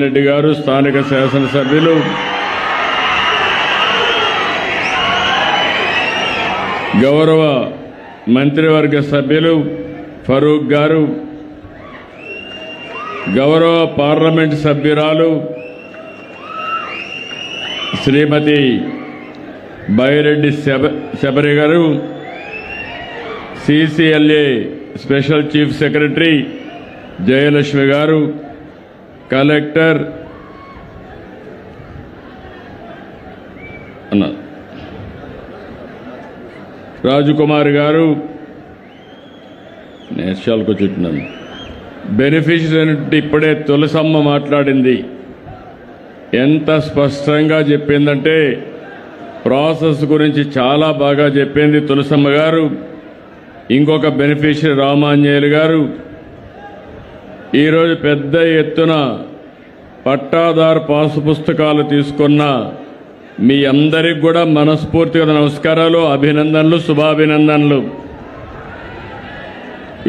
రెడ్డి గారు, స్థానిక శాసనసభ్యులు గౌరవ మంత్రివర్గ సభ్యులు ఫరూక్ గారు, గౌరవ పార్లమెంట్ సభ్యురాలు శ్రీమతి బైరెడ్డి శబరి గారు, CCLA special chief secretary Jayalakshmi గారు, కలెక్టర్ రాజకుమార్ గారు, నేర్చాలకు చుట్టినాను. బెనిఫిషియరీ ఇప్పుడే తులసమ్మ మాట్లాడింది. ఎంత స్పష్టంగా చెప్పిందంటే ప్రాసెస్ గురించి చాలా బాగా చెప్పింది తులసమ్మ గారు. ఇంకొక బెనిఫిషియరీ రామాంజనేయులు గారు ఈరోజు పెద్ద ఎత్తున పట్టాదారు పాసు పుస్తకాలు తీసుకున్న మీ అందరికి కూడా మనస్ఫూర్తిగా నమస్కారాలు, అభినందనలు, శుభాభినందనలు.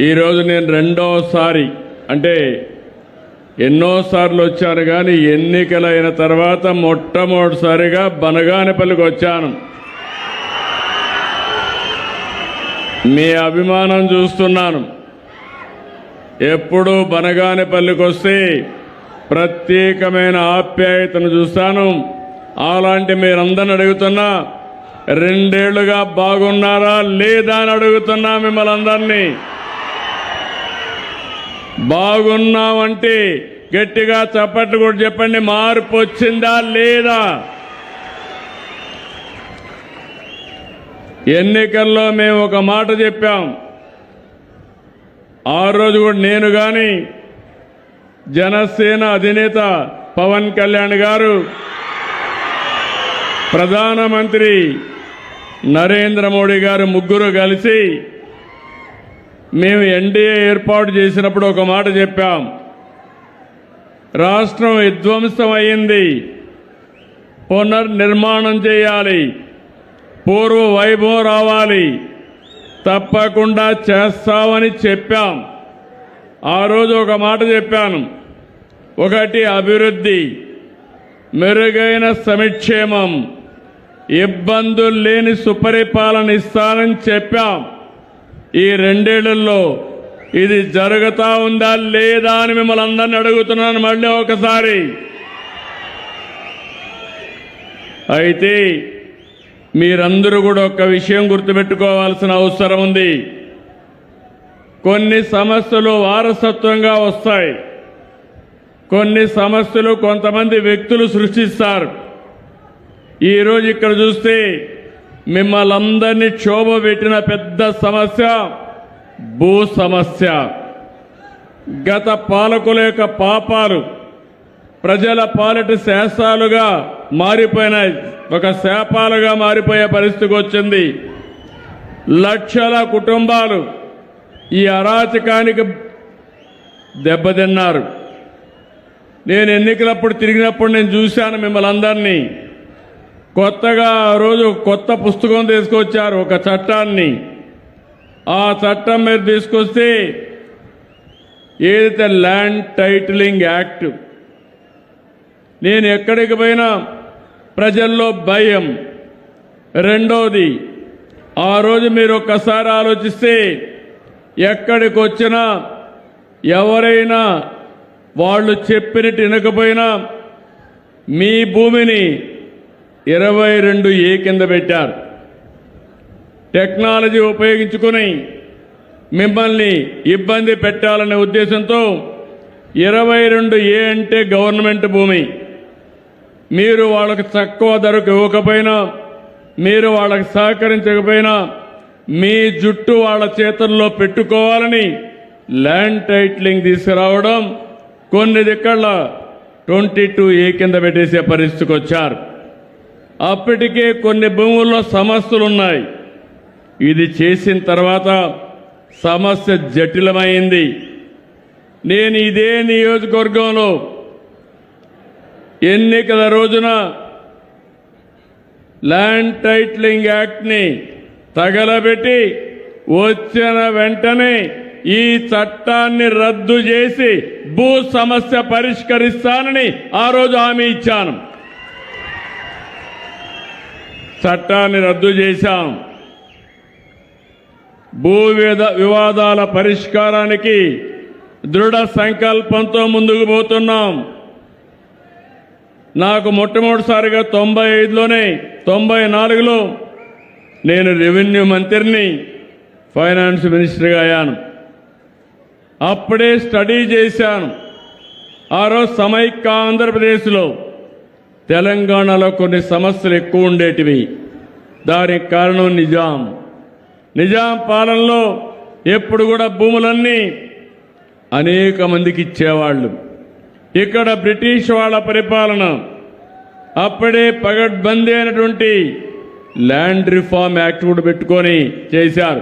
ఈరోజు నేను రెండోసారి, అంటే ఎన్నోసార్లు వచ్చాను కానీ ఎన్నికలైన తర్వాత మొట్టమొదటిసారిగా బనగానపల్లికి వచ్చాను. మీ అభిమానం చూస్తున్నాను. ఎప్పుడు బనగానపల్లికి వస్తే ప్రత్యేకమైన ఆప్యాయతను చూస్తాను. అలాంటి మీరందరిని అడుగుతున్నా, 2 ఏళ్లుగా బాగున్నారా లేదా అని అడుగుతున్నా మిమ్మల్ని అందరినీ. బాగున్నామంటే గట్టిగా చప్పట్లు కూడా చెప్పండి. మార్పు వచ్చిందా లేదా? ఎన్నికల్లో మేము ఒక మాట చెప్పాం. ఆ రోజు కూడా నేను కానీ జనసేన అధినేత పవన్ కళ్యాణ్ గారు, ప్రధానమంత్రి నరేంద్ర మోడీ గారు ముగ్గురు కలిసి మేము ఎన్డీఏ ఏర్పాటు చేసినప్పుడు ఒక మాట చెప్పాం. రాష్ట్రం విధ్వంసం అయింది, పునర్నిర్మాణం చేయాలి, పూర్వ వైభవం రావాలి, తప్పకుండా చేస్తామని చెప్పాం. ఆ రోజు ఒక మాట చెప్పాను. ఒకటి అభివృద్ధి, మెరుగైన సంక్షేమం, ఇబ్బందులు లేని సుపరిపాలన ఇస్తానని చెప్పాం. ఈ 2 ఏళ్లలో ఇది జరుగుతా ఉందా లేదా అని మిమ్మల్ని అందరినీ అడుగుతున్నాను మళ్ళీ ఒకసారి. అయితే మీరందరూ కూడా ఒక విషయం గుర్తుపెట్టుకోవాల్సిన అవసరం ఉంది. కొన్ని సమస్యలు వారసత్వంగా వస్తాయి, కొన్ని సమస్యలు కొంతమంది వ్యక్తులు సృష్టిస్తారు. ఈరోజు ఇక్కడ చూస్తే మిమ్మల్ని అందరినీ క్షోభ పెట్టిన పెద్ద సమస్య భూ సమస్య. గత పాలకుల యొక్క పాపాలు ప్రజల పాలిట శాసాలుగా మారిపోయినాయి, ఒక శాపాలుగా మారిపోయే పరిస్థితికి వచ్చింది. లక్షల కుటుంబాలు ఈ అరాచకానికి దెబ్బతిన్నారు. నేను ఎన్నికలప్పుడు తిరిగినప్పుడు నేను చూశాను మిమ్మల్ని అందరినీ. కొత్తగా ఆ రోజు కొత్త పుస్తకం తీసుకొచ్చారు, ఒక చట్టాన్ని. ఆ చట్టం మీరు తీసుకొస్తే ఏదైతే ల్యాండ్ టైటిలింగ్ యాక్ట్, నేను ఎక్కడికి పోయినా ప్రజల్లో భయం. రెండోది, ఆ రోజు మీరు ఒక్కసారి ఆలోచిస్తే ఎక్కడికి వచ్చినా ఎవరైనా వాళ్ళు చెప్పినట్టు వినకపోయినా మీ భూమిని 22A కింద పెట్టారు. టెక్నాలజీ ఉపయోగించుకుని మిమ్మల్ని ఇబ్బంది పెట్టాలనే ఉద్దేశంతో 22A అంటే గవర్నమెంట్ భూమి. మీరు వాళ్ళకి తక్కువ ధరకు ఇవ్వకపోయినా, మీరు వాళ్ళకి సహకరించకపోయినా మీ జుట్టు వాళ్ళ చేతుల్లో పెట్టుకోవాలని ల్యాండ్ టైటిలింగ్ తీసుకురావడం, కొన్ని దిక్కళ్ళ 22A కింద పెట్టేసే పరిస్థితికి వచ్చారు. అప్పటికే కొన్ని భూముల్లో సమస్యలు ఉన్నాయి. ఇది చేసిన తర్వాత సమస్య జటిలమైంది. నేను ఇదే నియోజకవర్గంలో ఎన్నికల రోజున ల్యాండ్ టైటిలింగ్ యాక్ట్ని తగలబెట్టి వచ్చిన వెంటనే ఈ చట్టాన్ని రద్దు చేసి భూ సమస్య పరిష్కరిస్తానని ఆ రోజు హామీ ఇచ్చాను. చట్టాన్ని రద్దు చేశాం. భూ వివాదాల పరిష్కారానికి దృఢ సంకల్పంతో ముందుకు పోతున్నాం. నాకు మొట్టమొదటిసారిగా 95లోనే 94లో నేను రెవెన్యూ మంత్రిని, ఫైనాన్స్ మినిస్టర్గా అయ్యాను. అప్పుడే స్టడీ చేశాను. ఆ రోజు సమైక్య ఆంధ్రప్రదేశ్లో తెలంగాణలో కొన్ని సమస్యలు ఎక్కువ ఉండేటివి. దానికి కారణం నిజాం పాలనలో ఎప్పుడు కూడా భూములన్నీ అనేక మందికి ఇచ్చేవాళ్ళు. ఇక్కడ బ్రిటిష్ వాళ్ళ పరిపాలన అప్పుడే పగడ్బందీ అయినటువంటి ల్యాండ్ రిఫార్మ్ యాక్ట్ కూడా పెట్టుకొని చేశారు.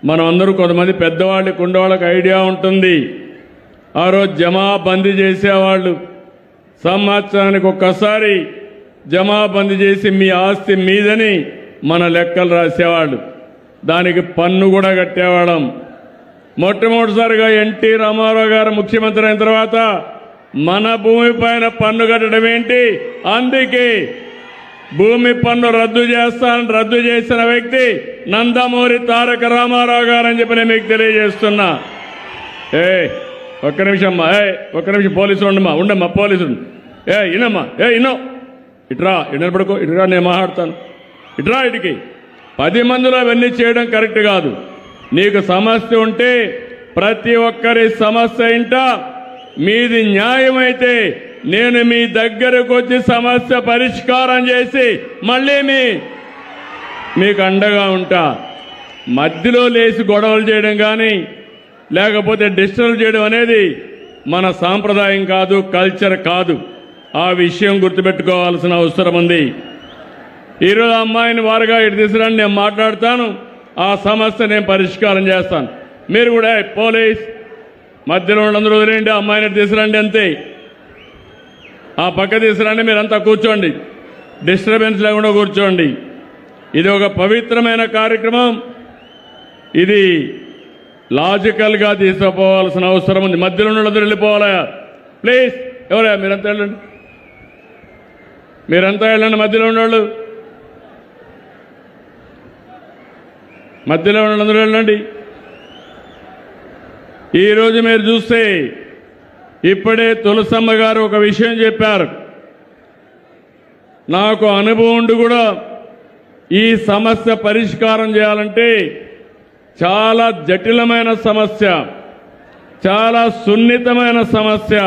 మనం అందరూ కొంతమంది పెద్దవాళ్ళకి ఉండేవాళ్ళకి ఐడియా ఉంటుంది. ఆ రోజు జమాబందీ చేసేవాళ్ళు. సంవత్సరానికి ఒక్కసారి జమాబందీ చేసి మీ ఆస్తి మీదని మన లెక్కలు రాసేవాళ్ళు. దానికి పన్ను కూడా కట్టేవాళ్ళం. మొట్టమొదటిసారిగా ఎన్టీ రామారావు గారు ముఖ్యమంత్రి అయిన తర్వాత మన భూమి పైన పన్ను కట్టడం ఏంటి? అందుకే భూమి పన్ను రద్దు చేసిన వ్యక్తి నందమూరి తారక రామారావు గారు అని చెప్పి నేను మీకు తెలియజేస్తున్నా. ఒక్క నిమిషం పోలీసులు ఉండమ్మా పోలీసులు ఇనమ్మా ఇన్నో ఇట్రా నిలబడుకో, ఇటురా, నేను మాట్లాడతాను. ఇట్రా, ఇటుకి 10 మందిలో అవన్నీ చేయడం కరెక్ట్ కాదు. నీకు సమస్య ఉంటే ప్రతి ఒక్కరి సమస్య ఇంటా మీది న్యాయమైతే నేను మీ దగ్గరకు వచ్చి సమస్య పరిష్కారం చేసి మళ్ళీ మీకు అండగా ఉంటా. మధ్యలో లేచి గొడవలు చేయడం కానీ లేకపోతే డిస్టర్బ్ చేయడం అనేది మన సాంప్రదాయం కాదు, కల్చర్ కాదు. ఆ విషయం గుర్తుపెట్టుకోవాల్సిన అవసరం ఉంది. ఈరోజు అమ్మాయిని వారుగా ఇటు తీసుకురండి, నేను మాట్లాడతాను. ఆ సమస్య నేను పరిష్కారం చేస్తాను. మీరు కూడా పోలీస్ మధ్యలో అందరూ వదిలేండి, అమ్మాయిని తీసుకురండి, అంతే. ఆ పక్క తీసుకురండి, మీరంతా కూర్చోండి, డిస్టర్బెన్స్ లేకుండా కూర్చోండి. ఇది ఒక పవిత్రమైన కార్యక్రమం. ఇది లాజికల్గా తీసుకుపోవాల్సిన అవసరం ఉంది. మధ్యలో అందరూ వెళ్ళిపోవాలా? ప్లీజ్ ఎవరా మీరంతా వెళ్ళండి, మధ్యలో ఉన్నవాళ్ళు మధ్యలో అందరూ వెళ్ళండి. ఈరోజు మీరు చూస్తే ఇప్పుడే తులసమ్మ గారు ఒక విషయం చెప్పారు. నాకు అనుభవం ఉండి కూడా ఈ సమస్య పరిష్కారం చేయాలంటే చాలా జటిలమైన సమస్య, చాలా సున్నితమైన సమస్య.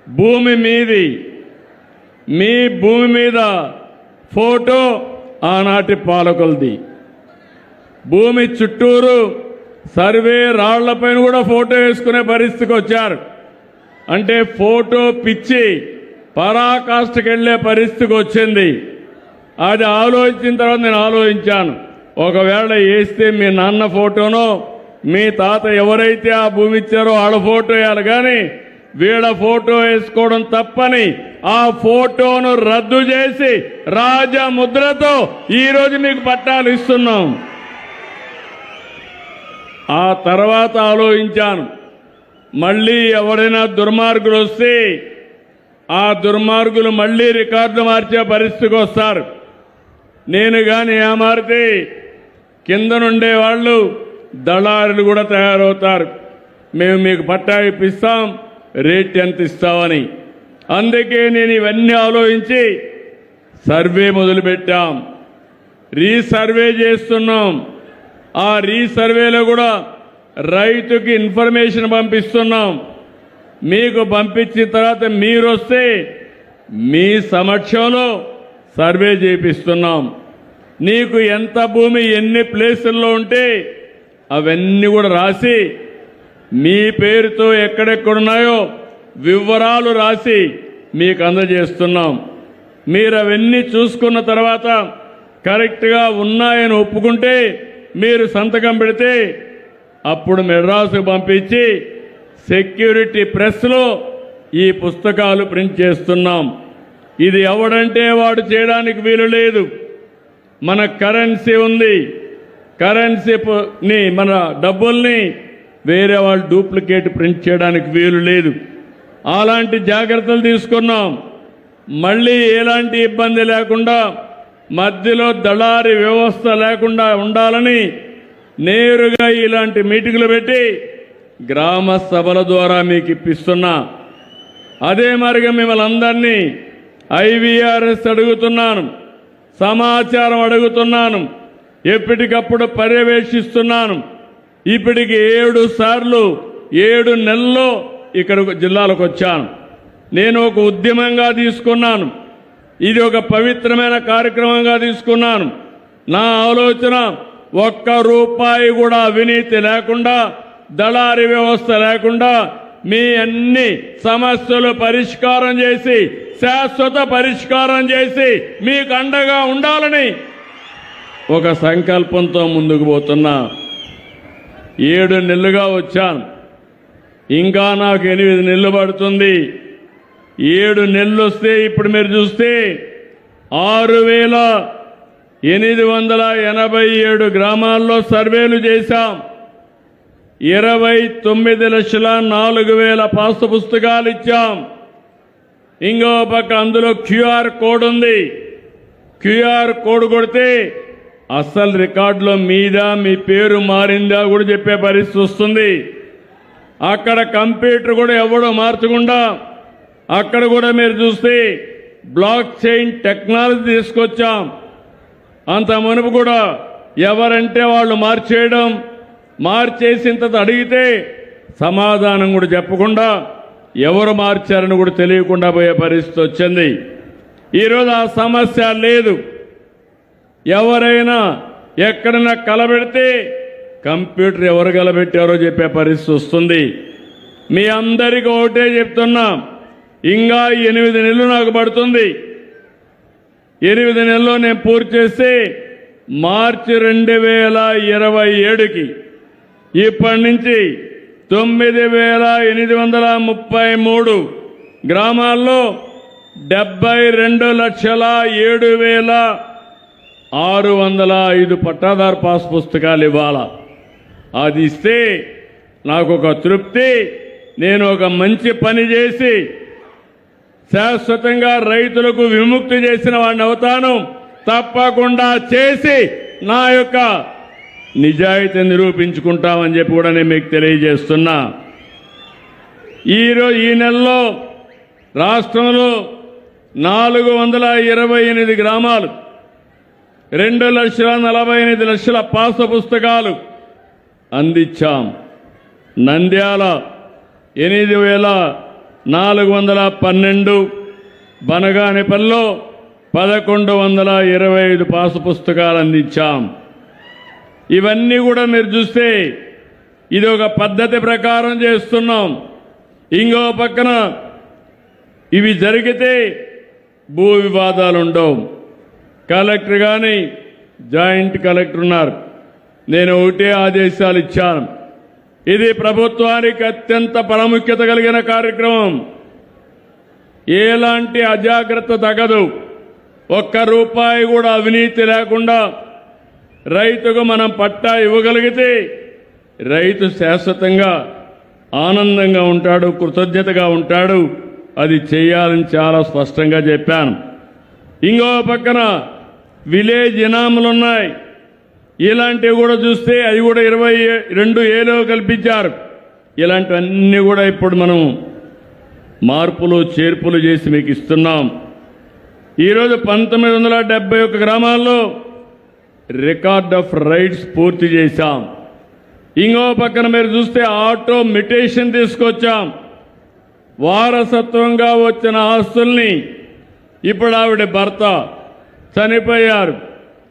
భూమి మీది, మీ భూమి మీద ఫోటో ఆనాటి పాలకులది. భూమి చుట్టూరు సర్వే రాళ్లపైన కూడా ఫోటో వేసుకునే పరిస్థితికి వచ్చారు. అంటే ఫోటో పిచ్చి పరాకాష్ఠకి వెళ్లే పరిస్థితికి వచ్చింది. అది ఆలోచించిన తర్వాత నేను ఆలోచించాను, ఒకవేళ వేస్తే మీ నాన్న ఫోటోనో మీ తాత ఎవరైతే ఆ భూమి ఇచ్చారో వాళ్ళ ఫోటో వేయాలి, కానీ వీళ్ళ ఫోటో వేసుకోవడం తప్పని ఆ ఫోటోను రద్దు చేసి రాజముద్రతో ఈరోజు మీకు పట్టాలు ఇస్తున్నాం. ఆ తర్వాత ఆలోచించాను, మళ్ళీ ఎవరైనా దుర్మార్గులు వస్తే ఆ దుర్మార్గులు మళ్ళీ రికార్డు మార్చే పరిస్థితికి వస్తారు. నేను కానీ ఏమారితే కింద నుండే వాళ్ళు దళారులు కూడా తయారవుతారు. మేము మీకు పట్టా ఇప్పిస్తాం, రేట్ ఎంత ఇస్తామని. అందుకే నేను ఇవన్నీ ఆలోచించి సర్వే మొదలుపెట్టాం, రీసర్వే చేస్తున్నాం. ఆ రీసర్వేలో కూడా రైతుకి ఇన్ఫర్మేషన్ పంపిస్తున్నాం. మీకు పంపించిన తర్వాత మీరు వస్తే మీ సమక్షంలో సర్వే చేపిస్తున్నాం. నీకు ఎంత భూమి ఎన్ని ప్లేసుల్లో ఉంటే అవన్నీ కూడా రాసి మీ పేరుతో ఎక్కడెక్కడున్నాయో వివరాలు రాసి మీకు అందజేస్తున్నాం. మీరు అవన్నీ చూసుకున్న తర్వాత కరెక్ట్గా ఉన్నాయని ఒప్పుకుంటే మీరు సంతకం పెడితే అప్పుడు మెడ్రాసుకు పంపించి సెక్యూరిటీ ప్రెస్లో ఈ పుస్తకాలు ప్రింట్ చేస్తున్నాం. ఇది ఎవడంటే వాడు చేయడానికి వీలు లేదు. మన కరెన్సీ ఉంది, కరెన్సీని మన డబ్బుల్ని వేరే వాళ్ళు డూప్లికేట్ ప్రింట్ చేయడానికి వీలు లేదు. అలాంటి జాగ్రత్తలు తీసుకున్నాం. మళ్ళీ ఎలాంటి ఇబ్బంది లేకుండా మధ్యలో దళారీ వ్యవస్థ లేకుండా ఉండాలని నేరుగా ఇలాంటి మీటింగులు పెట్టి గ్రామ సభల ద్వారా మీకు ఇప్పిస్తున్నా. అదే మరిగా మిమ్మల్ని అందరినీ ఐవీఆర్ఎస్ అడుగుతున్నాను, సమాచారం అడుగుతున్నాను, ఎప్పటికప్పుడు పర్యవేక్షిస్తున్నాను. ఇప్పటికి 7 సార్లు 7 నెలల్లో ఇక్కడ జిల్లాలకు వచ్చాను. నేను ఒక ఉద్యమంగా తీసుకున్నాను. ఇది ఒక పవిత్రమైన కార్యక్రమంగా తీసుకున్నాను. నా ఆలోచన ఒక్క రూపాయి కూడా అవినీతి లేకుండా, దళారీ వ్యవస్థ లేకుండా మీ అన్ని సమస్యలు పరిష్కారం చేసి, శాశ్వత పరిష్కారం చేసి మీకు అండగా ఉండాలని ఒక సంకల్పంతో ముందుకు పోతున్నా. 7 నెలలుగా వచ్చాను. ఇంకా నాకు 8 నెలలు పడుతుంది. 7 నెలలు వస్తే ఇప్పుడు మీరు చూస్తే 6,887 గ్రామాల్లో సర్వేలు చేశాం. 29,04,000 పాస్ పుస్తకాలు ఇచ్చాం. ఇంకో పక్క అందులో క్యూఆర్ కోడ్ ఉంది. క్యూఆర్ కోడ్ కొడితే అసలు రికార్డులో మీద మీ పేరు మారిందా కూడా చెప్పే పరిస్థితి వస్తుంది. అక్కడ కంప్యూటర్ కూడా ఎవడో మార్చకుండా అక్కడ కూడా మీరు చూస్తే బ్లాక్ చైన్ టెక్నాలజీ తీసుకొచ్చాం. అంత మునుపు కూడా ఎవరంటే వాళ్ళు మార్చేయడం, మార్చేసిన తర్వాత అడిగితే సమాధానం కూడా చెప్పకుండా ఎవరు మార్చారని కూడా తెలియకుండా పోయే పరిస్థితి వచ్చింది. ఈరోజు ఆ సమస్య లేదు. ఎవరైనా ఎక్కడైనా కలబెడితే కంప్యూటర్ ఎవరు కలబెట్టారో చెప్పే పరిస్థితి వస్తుంది. మీ అందరికీ ఒకటే చెప్తున్నా, ఇంకా 8 నెలలు నాకు పడుతుంది. 8 నెలల్లో నేను పూర్తి చేస్తే మార్చి 2027కి ఇప్పటి నుంచి 9,833 గ్రామాల్లో 72,07,605 పట్టాదారు పాస్ పుస్తకాలు ఇవ్వాల. అది ఇస్తే నాకు ఒక తృప్తి. నేను ఒక మంచి పని చేసి శాశ్వతంగా రైతులకు విముక్తి చేసిన వాడిని అవుతాను. తప్పకుండా చేసి నా యొక్క నిజాయితీ నిరూపించుకుంటామని చెప్పి కూడా నేను మీకు తెలియజేస్తున్నా. ఈ నెలలో రాష్ట్రంలో 428 గ్రామాలు 2,48,00,000 పాస్ పుస్తకాలు అందించాం. నంద్యాల 8,412, బనగానిపల్లిలో 1,125 పాస్ పుస్తకాలు అందించాం. ఇవన్నీ కూడా మీరు చూస్తే ఇది ఒక పద్ధతి ప్రకారం చేస్తున్నాం. ఇంకో పక్కన ఇవి జరిగితే భూ వివాదాలు ఉండవు. కలెక్టర్ కానీ జాయింట్ కలెక్టర్ ఉన్నారు. నేను ఒకటే ఆదేశాలు ఇచ్చాను. ఇది ప్రభుత్వానికి అత్యంత ప్రాముఖ్యత కలిగిన కార్యక్రమం. ఎలాంటి అజాగ్రత్త తగదు. ఒక్క రూపాయి కూడా అవినీతి లేకుండా రైతుకు మనం పట్టా ఇవ్వగలిగితే రైతు శాశ్వతంగా ఆనందంగా ఉంటాడు, కృతజ్ఞతగా ఉంటాడు. అది చేయాలని చాలా స్పష్టంగా చెప్పాను. ఇంకో పక్కన విలేజ్ ఇనాములు ఉన్నాయి. ఇలాంటివి కూడా చూస్తే అవి కూడా 22,000 కల్పించారు. ఇలాంటివన్నీ కూడా ఇప్పుడు మనం మార్పులు చేర్పులు చేసి మీకు ఇస్తున్నాం. ఈరోజు 1971 గ్రామాల్లో రికార్డ్ ఆఫ్ రైట్స్ పూర్తి చేశాం. ఇంకో పక్కన మీరు చూస్తే ఆటోమేటేషన్ తీసుకొచ్చాం. వారసత్వంగా వచ్చిన ఆస్తుల్ని ఇప్పుడు ఆవిడ భర్త చనిపోయారు,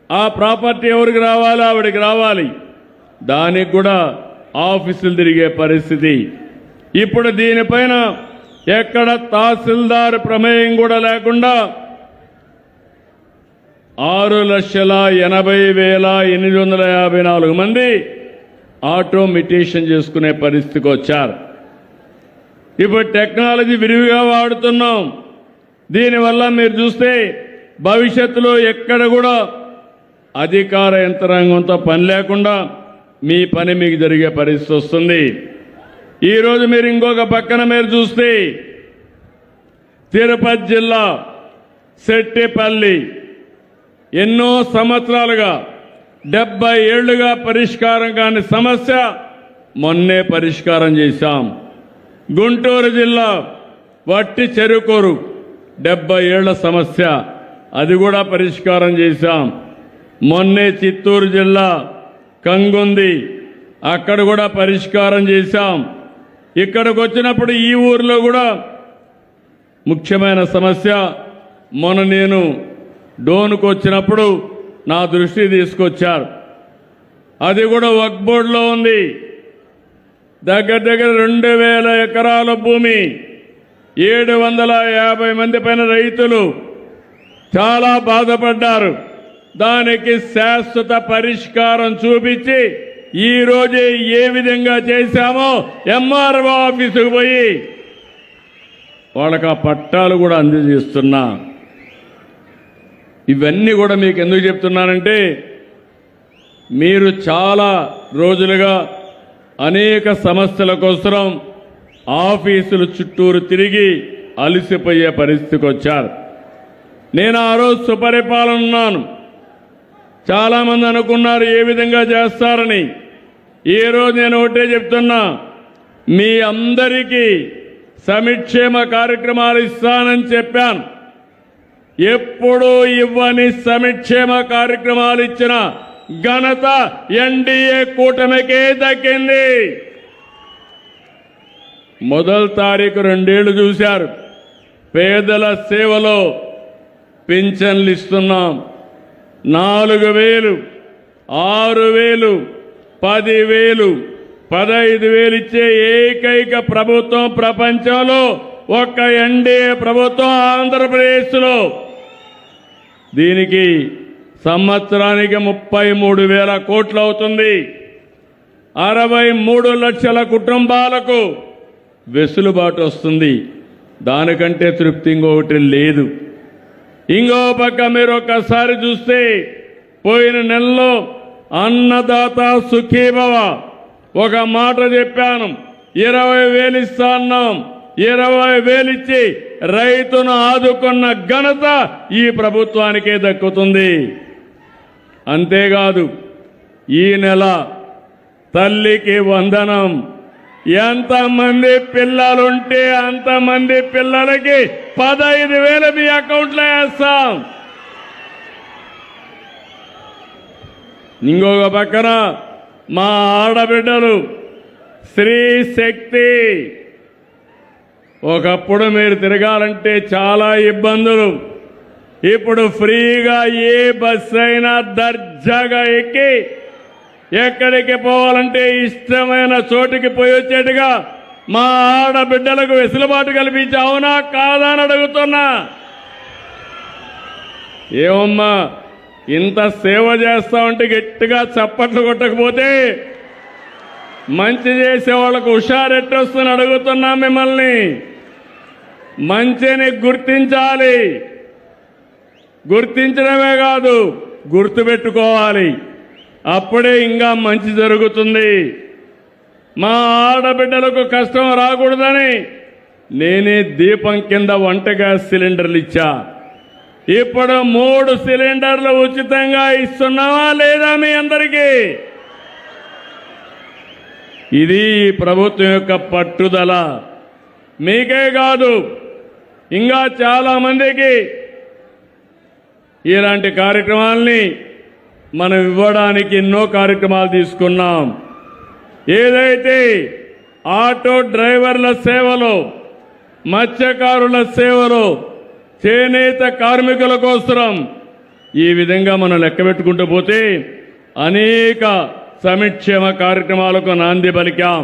ఆ ప్రాపర్టీ ఎవరికి రావాలి, ఆవిడకి రావాలి. దానికి కూడా ఆఫీసులు తిరిగే పరిస్థితి. ఇప్పుడు దీనిపైన ఎక్కడ తహసీల్దార్ ప్రమేయం కూడా లేకుండా 6,80,854 మంది ఆటోమేటేషన్ చేసుకునే పరిస్థితికి వచ్చారు. ఇప్పుడు టెక్నాలజీ విరివిగా వాడుతున్నాం. దీనివల్ల మీరు చూస్తే భవిష్యత్తులో ఎక్కడ కూడా అధికార యంత్రాంగంతో పని లేకుండా మీ పని మీకు జరిగే పరిస్థితి వస్తుంది. ఈరోజు మీరు ఇంకొక పక్కన మీరు చూస్తే తిరుపతి జిల్లా సెట్టిపల్లి ఎన్నో సంవత్సరాలుగా 70 ఏళ్లుగా పరిష్కారం కాని సమస్య మొన్నే పరిష్కారం చేశాం. గుంటూరు జిల్లా వట్టి చెరుకూరు 70 ఏళ్ల సమస్య, అది కూడా పరిష్కారం చేశాం. మొన్నే చిత్తూరు జిల్లా కంగుంది, అక్కడ కూడా పరిష్కారం చేశాం. ఇక్కడికి వచ్చినప్పుడు ఈ ఊర్లో కూడా ముఖ్యమైన సమస్య మొన్న నేను డోన్కు వచ్చినప్పుడు నా దృష్టి తీసుకొచ్చారు. అది కూడా వక్ఫ్ బోర్డులో ఉంది. దగ్గర 2000 ఎకరాల భూమి, 750 మంది పైన రైతులు చాలా బాధపడ్డారు. దానికి శాశ్వత పరిష్కారం చూపించి ఈ రోజే ఏ విధంగా చేశామో ఎంఆర్ఓ ఆఫీసుకు పోయి వాళ్ళకి ఆ పట్టాలు కూడా అందజేస్తున్నా. ఇవన్నీ కూడా మీకు ఎందుకు చెప్తున్నానంటే మీరు చాలా రోజులుగా అనేక సమస్యల కోసం ఆఫీసులు చుట్టూరు తిరిగి అలసిపోయే పరిస్థితికి వచ్చారు. నేను ఆ రోజు సుపరిపాలన ఉన్నాను. చాలామంది అనుకున్నారు ఏ విధంగా చేస్తారని. ఈ రోజు నేను ఒకటే చెప్తున్నా, మీ అందరికీ సంక్షేమ కార్యక్రమాలు ఇస్తానని చెప్పాను. ఎప్పుడూ ఇవ్వని సంక్షేమ కార్యక్రమాలు ఇచ్చిన ఘనత ఎన్డీఏ కూటమికే దక్కింది. మొదటి తారీఖు 2 ఏళ్లు చూశారు. పేదల సేవలో పింఛన్లు ఇస్తున్నాం. 4000, 6000, 10,000, 15,000 ఇచ్చే ఏకైక ప్రభుత్వం ప్రపంచంలో ఒక్క ఎన్డీఏ ప్రభుత్వం ఆంధ్రప్రదేశ్లో. దీనికి సంవత్సరానికి 33,000 కోట్లు అవుతుంది. 63 లక్షల కుటుంబాలకు వెసులుబాటు వస్తుంది. దానికంటే తృప్తి ఇంకొకటి లేదు. ఇంకో పక్క మీరు ఒక్కసారి చూస్తే పోయిన నెలలో అన్నదాత సుఖీభవ ఒక మాట చెప్పాను. 20,000 ఇస్తా అన్నాం. 20,000 ఇచ్చి రైతును ఆదుకున్న ఘనత ఈ ప్రభుత్వానికే దక్కుతుంది. అంతేకాదు ఈ నెల తల్లికి వందనం. ఎంతమంది పిల్లలుంటే అంతమంది పిల్లలకి 15,000 మీ అకౌంట్లో వేస్తాం. ఇంకొక పక్కన మా ఆడబిడ్డలు స్త్రీ శక్తి. ఒకప్పుడు మీరు తిరగాలంటే చాలా ఇబ్బందులు. ఇప్పుడు ఫ్రీగా ఏ బస్సు అయినా దర్జాగా ఎక్కి ఎక్కడికి పోవాలంటే ఇష్టమైన చోటుకి పోయి వచ్చేట్టుగా మా ఆడబిడ్డలకు వెసులుబాటు కల్పించి అవునా కాదా అని అడుగుతున్నా. ఏమమ్మా ఇంత సేవ చేస్తామంటే గట్టిగా చప్పట్లు కొట్టకపోతే మంచి చేసే వాళ్ళకు హుషారెట్టొస్తుందని అడుగుతున్నా మిమ్మల్ని. మంచిని గుర్తించాలి. గుర్తించడమే కాదు గుర్తుపెట్టుకోవాలి. అప్పుడే ఇంకా మంచి జరుగుతుంది. మా ఆడబిడ్డలకు కష్టం రాకూడదని నేనే దీపం కింద వంట గ్యాస్ సిలిండర్లు ఇచ్చా. ఇప్పుడు 3 సిలిండర్లు ఉచితంగా ఇస్తున్నావా లేదా మీ అందరికీ? ఇది ప్రభుత్వం యొక్క పట్టుదల. మీకే కాదు ఇంకా చాలా మందికి ఇలాంటి కార్యక్రమాల్ని మనం ఇవ్వడానికి ఎన్నో కార్యక్రమాలు తీసుకున్నాం. ఏదైతే ఆటో డ్రైవర్ల సేవలో, మత్స్యకారుల సేవలో, చేనేత కార్మికుల కోసం ఈ విధంగా మనం లెక్క పెట్టుకుంటూ పోతే అనేక సంక్షేమ కార్యక్రమాలకు నాంది పలికాం.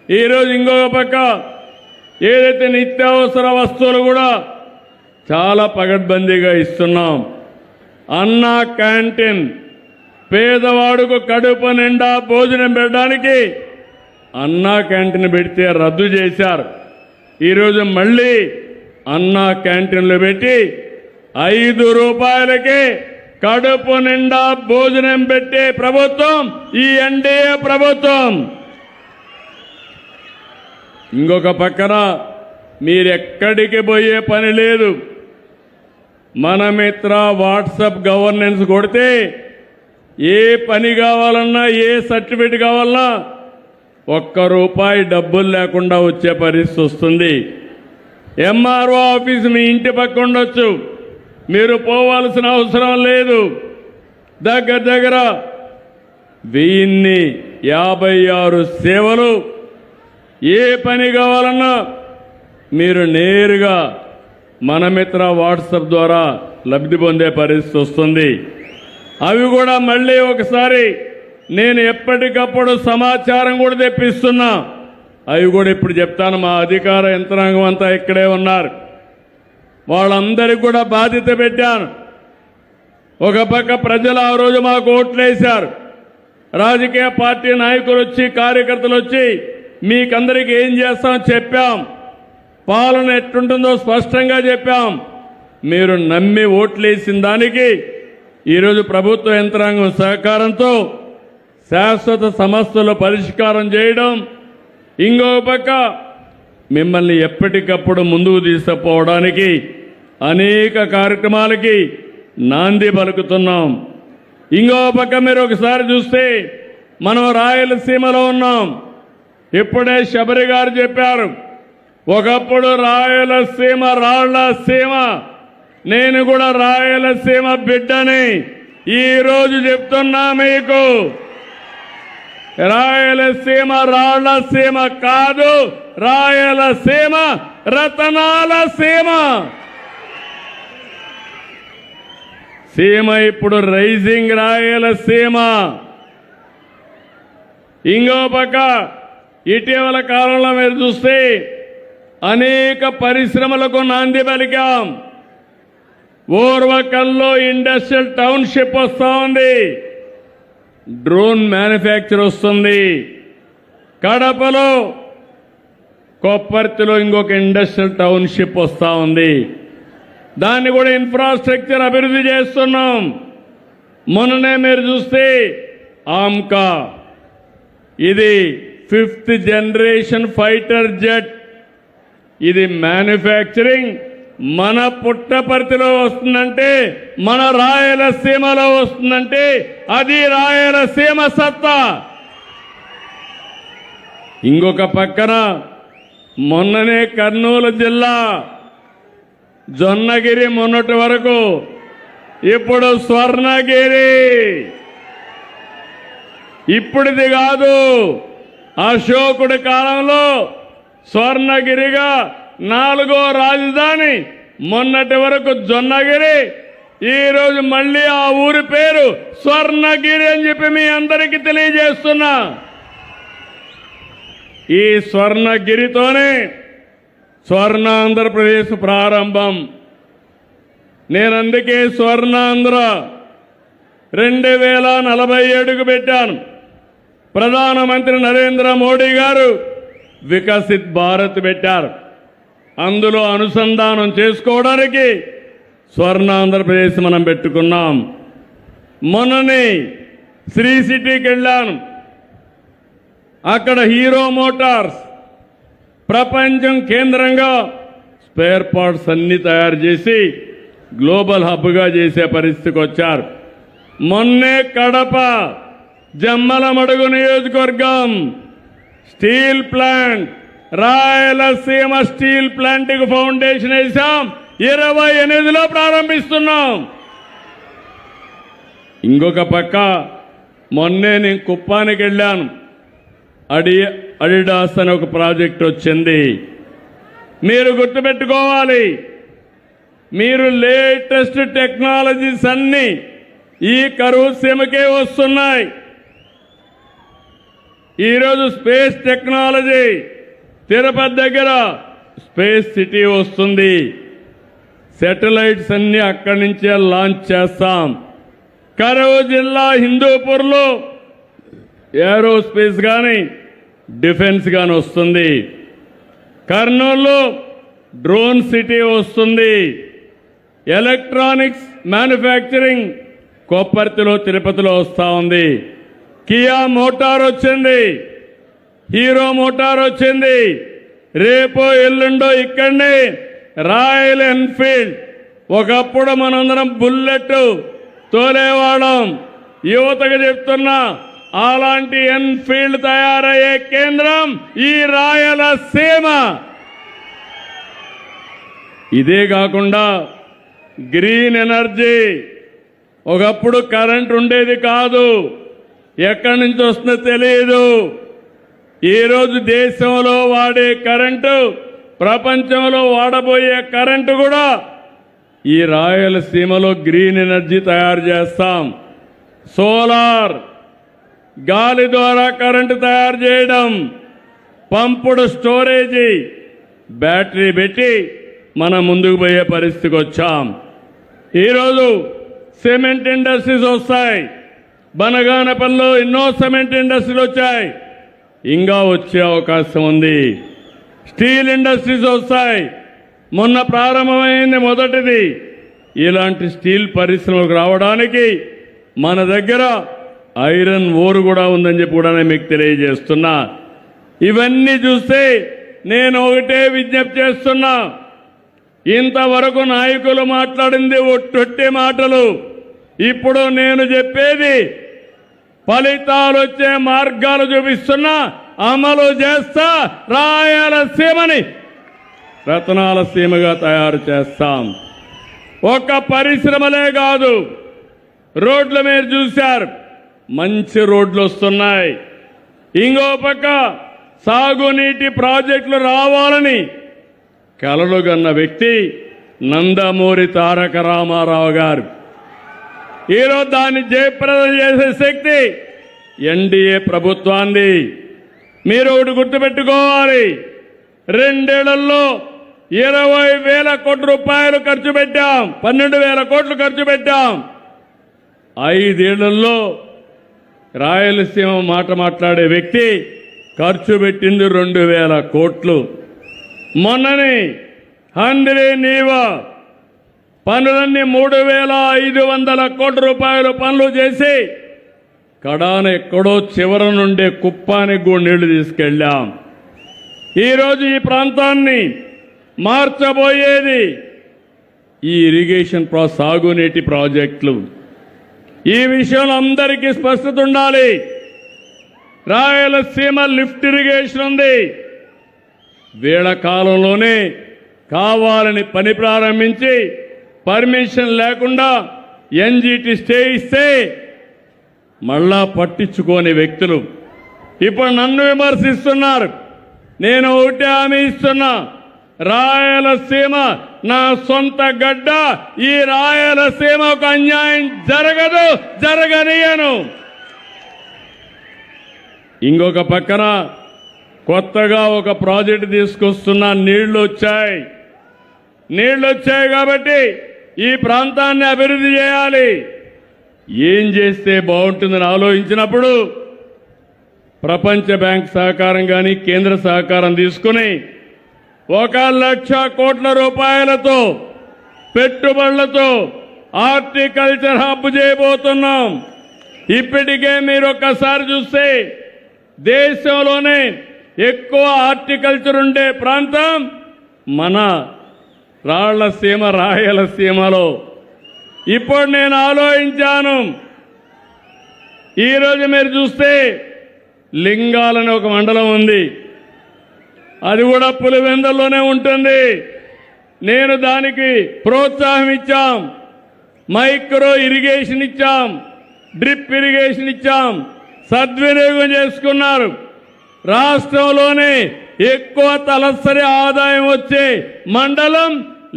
ఈరోజు ఇంకొక పక్క ఏదైతే నిత్యావసర వస్తువులు కూడా చాలా పగడ్బందీగా ఇస్తున్నాం. అన్నా క్యాంటీన్ పేదవాడుకు కడుపు నిండా భోజనం పెట్టడానికి అన్నా క్యాంటీన్ పెడితే రద్దు చేశారు. ఈరోజు మళ్ళీ అన్నా క్యాంటీన్లు పెట్టి 5 రూపాయలకే కడుపు నిండా భోజనం పెట్టే ప్రభుత్వం ఈ ఎన్డీఏ ప్రభుత్వం. ఇంకొక పక్కన మీరెక్కడికి పోయే పని లేదు. మన మిత్ర వాట్సాప్ గవర్నెన్స్ కొడితే ఏ పని కావాలన్నా ఏ సర్టిఫికేట్ కావాలన్నా ₹1 డబ్బులు లేకుండా వచ్చే పరిస్థితి వస్తుంది. ఎంఆర్ఓ ఆఫీస్ మీ ఇంటి పక్క ఉండొచ్చు, మీరు పోవాల్సిన అవసరం లేదు. దగ్గర 1056 సేవలు. ఏ పని కావాలన్నా మీరు నేరుగా మన మిత్ర వాట్సాప్ ద్వారా లబ్ధి పొందే పరిస్థితి వస్తుంది. అవి కూడా మళ్ళీ ఒకసారి నేను ఎప్పటికప్పుడు సమాచారం కూడా తెప్పిస్తున్నా. అవి కూడా ఇప్పుడు చెప్తాను. మా అధికార యంత్రాంగం అంతా ఇక్కడే ఉన్నారు. వాళ్ళందరికీ కూడా బాధ్యత పెట్టాను. ఒక పక్క ప్రజలు ఆ రోజు మాకు ఓట్లేశారు. రాజకీయ పార్టీ నాయకులు వచ్చి కార్యకర్తలు వచ్చి మీకందరికీ ఏం చేస్తాం చెప్పాం. పాలన ఎట్టుంటుందో స్పష్టంగా చెప్పాం. మీరు నమ్మి ఓట్లేసిన దానికి ఈరోజు ప్రభుత్వ యంత్రాంగం సహకారంతో శాశ్వత సమస్యల పరిష్కారం చేయడం, ఇంకో పక్క మిమ్మల్ని ఎప్పటికప్పుడు ముందుకు తీసుకుపోవడానికి అనేక కార్యక్రమాలకి నాంది పలుకుతున్నాం. ఇంకో పక్క మీరు ఒకసారి చూస్తే మనం రాయలసీమలో ఉన్నాం. ఇప్పుడే శబరి గారు చెప్పారు, ఒకప్పుడు రాయలసీమ రాళ్ల సీమ. నేను కూడా రాయలసీమ బిడ్డని ఈరోజు చెప్తున్నా మీకు. రాయలసీమ రాళ్ల సీమ కాదు, రాయలసీమ రతనాల సీమ. సీమ ఇప్పుడు రైజింగ్ రాయలసీమ. ఇంకో పక్క ఇటీవల కాలంలో మీరు చూస్తే అనేక పరిశ్రమలకు నాంది పలికాం. ఓర్వకల్లో ఇండస్ట్రియల్ టౌన్షిప్ వస్తూ ఉంది, డ్రోన్ మ్యానుఫ్యాక్చర్ వస్తుంది. కడపలో కొప్పర్తిలో ఇంకొక ఇండస్ట్రియల్ టౌన్షిప్ వస్తూ ఉంది. దాన్ని కూడా ఇన్ఫ్రాస్ట్రక్చర్ అభివృద్ధి చేస్తున్నాం. మొన్ననే మీరు చూస్తే ఆమ్కా, ఇది 5th జనరేషన్ ఫైటర్ జెట్. ఇది మ్యానుఫ్యాక్చరింగ్ మన పుట్టపర్తిలో వస్తుందంటే, మన రాయలసీమలో వస్తుందంటే అది రాయలసీమ సత్తా. ఇంకొక పక్కన మొన్ననే కర్నూలు జిల్లా జొన్నగిరి, మొన్నటి వరకు ఇప్పుడు స్వర్ణగిరి. ఇప్పుడిది కాదు, అశోకుడి కాలంలో స్వర్ణగిరిగా 4వ రాజధాని. మొన్నటి వరకు జొన్నగిరి, ఈరోజు మళ్ళీ ఆ ఊరి పేరు స్వర్ణగిరి అని చెప్పి మీ అందరికీ తెలియజేస్తున్నా. ఈ స్వర్ణగిరితోనే స్వర్ణ ఆంధ్రప్రదేశ్ ప్రారంభం. నేను అందుకే స్వర్ణాంధ్ర 2047కు పెట్టాను. ప్రధానమంత్రి నరేంద్ర మోడీ గారు వికసిత్ భారత్ పెట్టారు. అందులో అనుసంధానం చేసుకోవడానికి స్వర్ణ ఆంధ్రప్రదేశ్ మనం పెట్టుకున్నాం. మొన్ననే శ్రీ సిటీకి వెళ్ళాను. అక్కడ హీరో మోటార్స్ ప్రపంచం కేంద్రంగా స్పేర్ పార్ట్స్ అన్ని తయారు చేసి గ్లోబల్ హబ్గా చేసే పరిస్థితికి వచ్చారు. మొన్నే కడప జమ్మలమడుగు నియోజకవర్గం steel plant, Rayalaseema steel plant కి ఫౌండేషన్ వేశాం. 28లో ప్రారంభిస్తున్నాం. ఇంకొక పక్క మొన్నే నేను కుప్పానికి వెళ్ళాను. అడిడాస్ అని ఒక ప్రాజెక్ట్ వచ్చింది. మీరు గుర్తుపెట్టుకోవాలి, మీరు లేటెస్ట్ టెక్నాలజీస్ అన్ని ఈ కరూర్ సీమకే వస్తున్నాయి. ఈరోజు స్పేస్ టెక్నాలజీ తిరుపతి దగ్గర స్పేస్ సిటీ వస్తుంది. శాటిలైట్స్ అన్ని అక్కడి నుంచే లాంచ్ చేస్తాం. కరూర్ జిల్లా హిందూపూర్లో ఏరోస్పేస్ కానీ డిఫెన్స్ కానీ వస్తుంది. కర్నూలులో డ్రోన్ సిటీ వస్తుంది. ఎలక్ట్రానిక్స్ మ్యానుఫ్యాక్చరింగ్ కొప్పర్తిలో తిరుపతిలో వస్తూ ఉంది. కియా మోటార్ వచ్చింది, హీరో మోటార్ వచ్చింది. రేపో ఎల్లుండో ఇక్కడనే రాయల్ ఎన్ఫీల్డ్. ఒకప్పుడు మనందరం బుల్లెట్ తోలేవాళ్ళం. యువతకు చెప్తున్నా, అలాంటి ఎన్ఫీల్డ్ తయారయ్యే కేంద్రం ఈ రాయలసీమ. ఇదే కాకుండా గ్రీన్ ఎనర్జీ. ఒకప్పుడు కరెంట్ ఉండేది కాదు, ఎక్కడి నుంచి వస్తుందో తెలియదు. ఈరోజు దేశంలో వాడే కరెంటు, ప్రపంచంలో వాడబోయే కరెంటు కూడా ఈ రాయలసీమలో గ్రీన్ ఎనర్జీ తయారు చేస్తాం. సోలార్, గాలి ద్వారా కరెంటు తయారు చేయడం, పంపుడు స్టోరేజీ, బ్యాటరీ పెట్టి మనం ముందుకు పోయే పరిస్థితికి వచ్చాం. ఈరోజు సిమెంట్ ఇండస్ట్రీస్ వస్తాయి. బనగానపల్లిలో ఎన్నో సిమెంట్ ఇండస్ట్రీలు వచ్చాయి, ఇంకా వచ్చే అవకాశం ఉంది. స్టీల్ ఇండస్ట్రీస్ వస్తాయి. మొన్న ప్రారంభమైంది మొదటిది. ఇలాంటి స్టీల్ పరిశ్రమకు రావడానికి మన దగ్గర ఐరన్ ఓర్ కూడా ఉందని చెప్పి కూడా నేను మీకు తెలియజేస్తున్నా. ఇవన్నీ చూస్తే నేను ఒకటే విజ్ఞప్తి చేస్తున్నా, ఇంతవరకు నాయకులు మాట్లాడింది ఒట్టొట్టి మాటలు. ఇప్పుడు నేను చెప్పేది ఫలితాలు వచ్చే మార్గాలు చూపిస్తున్నా, అమలు చేస్తా. రాయలసీమని రతనాల సీమగా తయారు చేస్తాం. ఒక్క పరిశ్రమలే కాదు, రోడ్లు మీరు చూశారు, మంచి రోడ్లు వస్తున్నాయి. ఇంకో పక్క సాగునీటి ప్రాజెక్టులు రావాలని కలలు కన్న వ్యక్తి నందమూరి తారక రామారావు గారు. ఈరోజు దాన్ని జయప్రదం చేసే శక్తి ఎన్డీఏ ప్రభుత్వాన్ని. మీరు ఒకటి గుర్తుపెట్టుకోవాలి, 2 ఏళ్లలో 20,000 కోట్ల రూపాయలు ఖర్చు పెట్టాం, 12,000 కోట్లు ఖర్చు పెట్టాం. 5 ఏళ్లలో రాయలసీమ మాట మాట్లాడే వ్యక్తి ఖర్చు పెట్టింది 2,000 కోట్లు. మొన్నని హంద్రీ నీవా పనులన్నీ 3,500 కోట్ల రూపాయలు పనులు చేసి కడాన ఎక్కడో చివర నుండే కుప్పానికి కూడా నీళ్లు తీసుకెళ్ళాం. ఈరోజు ఈ ప్రాంతాన్ని మార్చబోయేది ఈ ఇరిగేషన్ సాగునీటి ప్రాజెక్టులు. ఈ విషయంలో అందరికీ స్పష్టత ఉండాలి. రాయలసీమ లిఫ్ట్ ఇరిగేషన్ ఉంది. వీళ్ళ కాలంలోనే కావాలని పని ప్రారంభించి పర్మిషన్ లేకుండా ఎన్జీటీ స్టే ఇస్తే మళ్ళా పట్టించుకోని వ్యక్తులు ఇప్పుడు నన్ను విమర్శిస్తున్నారు. నేను ఒకటే హామీ ఇస్తున్నా, రాయలసీమ నా సొంత గడ్డ. ఈ రాయలసీమకు అన్యాయం జరగదు, జరగనియను. ఇంకొక పక్కన కొత్తగా ఒక ప్రాజెక్టు తీసుకొస్తున్నా. నీళ్లు వచ్చాయి కాబట్టి ఈ ప్రాంతాన్ని అభివృద్ధి చేయాలి. ఏం చేస్తే బాగుంటుందని ఆలోచించినప్పుడు ప్రపంచ బ్యాంక్ సహకారం కానీ కేంద్ర సహకారం తీసుకుని 1,00,000 కోట్ల రూపాయలతో పెట్టుబడులతో హార్టికల్చర్ హబ్ చేయబోతున్నాం. ఇప్పటికే మీరు ఒక్కసారి చూస్తే దేశంలోనే ఎక్కువ హార్టికల్చర్ ఉండే ప్రాంతం మన రాళ్లసీమ రాయలసీమలో. ఇప్పుడు నేను ఆలోచించాను, ఈరోజు మీరు చూస్తే లింగాలని ఒక మండలం ఉంది, అది కూడా పులివెందుల్లోనే ఉంటుంది. నేను దానికి ప్రోత్సాహం ఇచ్చాం, మైక్రో ఇరిగేషన్ ఇచ్చాం, డ్రిప్ ఇరిగేషన్ ఇచ్చాం, సద్వినియోగం చేసుకున్నారు. రాష్ట్రంలోనే ఎక్కువ తలసరి ఆదాయం వచ్చే మండలం